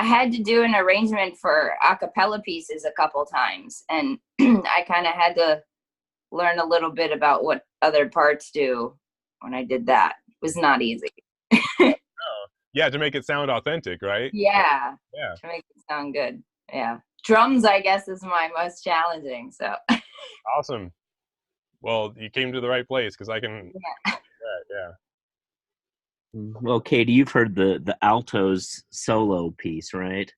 Speaker 6: I had to do an arrangement for a cappella pieces a couple times, and I kind of had to learn a little bit about what other parts do when I did that. It was not easy.
Speaker 2: Yeah, to make it sound authentic, right?
Speaker 6: Yeah.
Speaker 2: Yeah.
Speaker 6: To make it sound good. Yeah. Drums, I guess, is my most challenging. So.
Speaker 2: Awesome. Well, you came to the right place because I can.
Speaker 6: Yeah.
Speaker 2: Yeah.
Speaker 1: Well, Katie, you've heard the altos solo piece, right?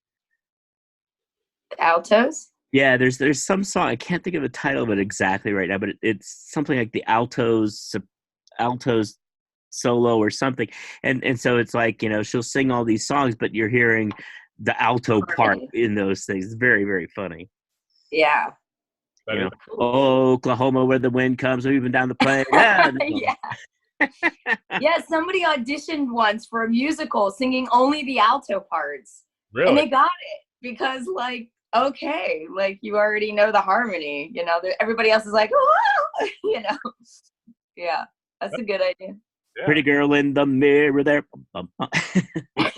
Speaker 6: Altos?
Speaker 1: Yeah, there's some song, I can't think of the title of it exactly right now, but it's something like the altos solo or something. And so it's like, you know, she'll sing all these songs, but you're hearing the alto part in those things. It's very, very funny.
Speaker 6: Yeah.
Speaker 2: That
Speaker 1: You
Speaker 2: is
Speaker 1: know, oh, Oklahoma, where the wind comes, we've been down the plane. Yeah,
Speaker 6: Yeah. Yeah, somebody auditioned once for a musical singing only the alto parts. And
Speaker 2: really
Speaker 6: they got it because, like, okay, like, you already know the harmony, you know, everybody else is like, oh, you know. Yeah, that's a good idea.
Speaker 2: yeah.
Speaker 1: pretty girl in the mirror there. Bum, bum, bum.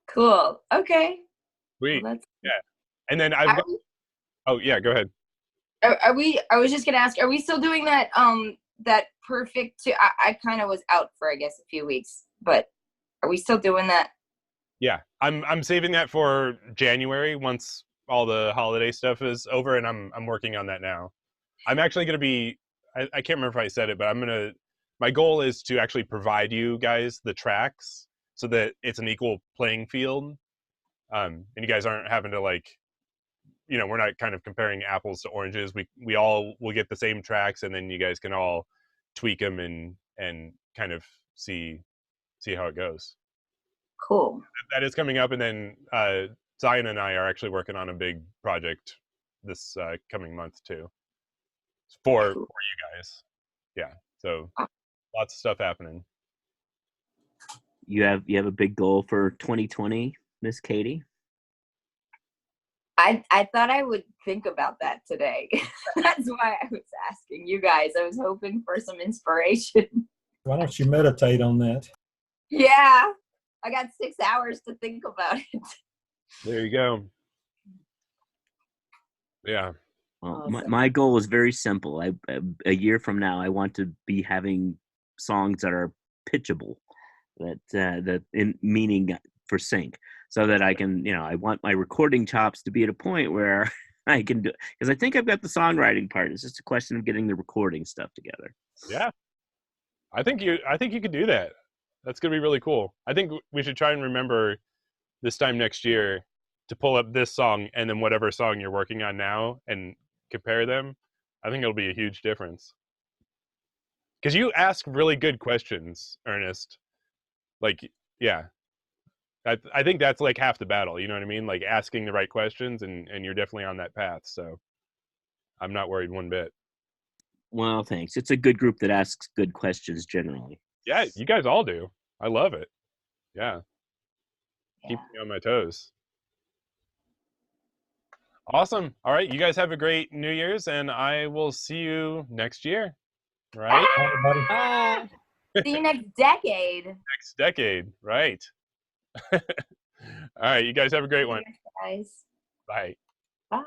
Speaker 6: Cool. Okay.
Speaker 2: Sweet.
Speaker 6: Well, that's,
Speaker 2: Yeah. And then I've got, oh yeah, go ahead.
Speaker 6: are we, I was just gonna ask, are we still doing that that perfect I kind of was out for, I guess, a few weeks, but are we still doing that?
Speaker 2: Yeah, I'm saving that for January once all the holiday stuff is over, and I'm working on that now. I'm actually going to be I can't remember if I said it, but my goal is to actually provide you guys the tracks so that it's an equal playing field, and you guys aren't having to, like, you know, we're not kind of comparing apples to oranges. We all will get the same tracks, and then you guys can all tweak them and kind of see how it goes.
Speaker 6: Cool.
Speaker 2: That is coming up, and then Zion and I are actually working on a big project this coming month too for you guys. Yeah, so lots of stuff happening.
Speaker 1: You have a big goal for 2020, Miss Katie?
Speaker 6: I thought I would think about that today. That's why I was asking you guys. I was hoping for some inspiration.
Speaker 3: Why don't you meditate on that?
Speaker 6: Yeah, I got 6 hours to think about it.
Speaker 2: There you go. Yeah.
Speaker 1: Well,
Speaker 6: Awesome.
Speaker 1: my goal is very simple. A year from now, I want to be having songs that are pitchable, that in meaning for sync, so that I can, you know, I want my recording chops to be at a point where I can do, because I think I've got the songwriting part. It's just a question of getting the recording stuff together.
Speaker 2: Yeah. I think you could do that. That's going to be really cool. I think we should try and remember this time next year to pull up this song and then whatever song you're working on now and compare them. I think it'll be a huge difference. Because you ask really good questions, Ernest. Like, yeah. I think that's like half the battle, you know what I mean? Like asking the right questions, and you're definitely on that path. So I'm not worried one bit.
Speaker 1: Well, thanks. It's a good group that asks good questions generally.
Speaker 2: Yeah, you guys all do. I love it. Yeah. Keep me on my toes. Awesome. All right. You guys have a great New Year's, and I will see you next year. Right?
Speaker 3: Hi, everybody.
Speaker 6: See you next decade.
Speaker 2: Next decade. Right. All right. You guys have a great one.
Speaker 6: Guys.
Speaker 2: Bye.
Speaker 6: Bye.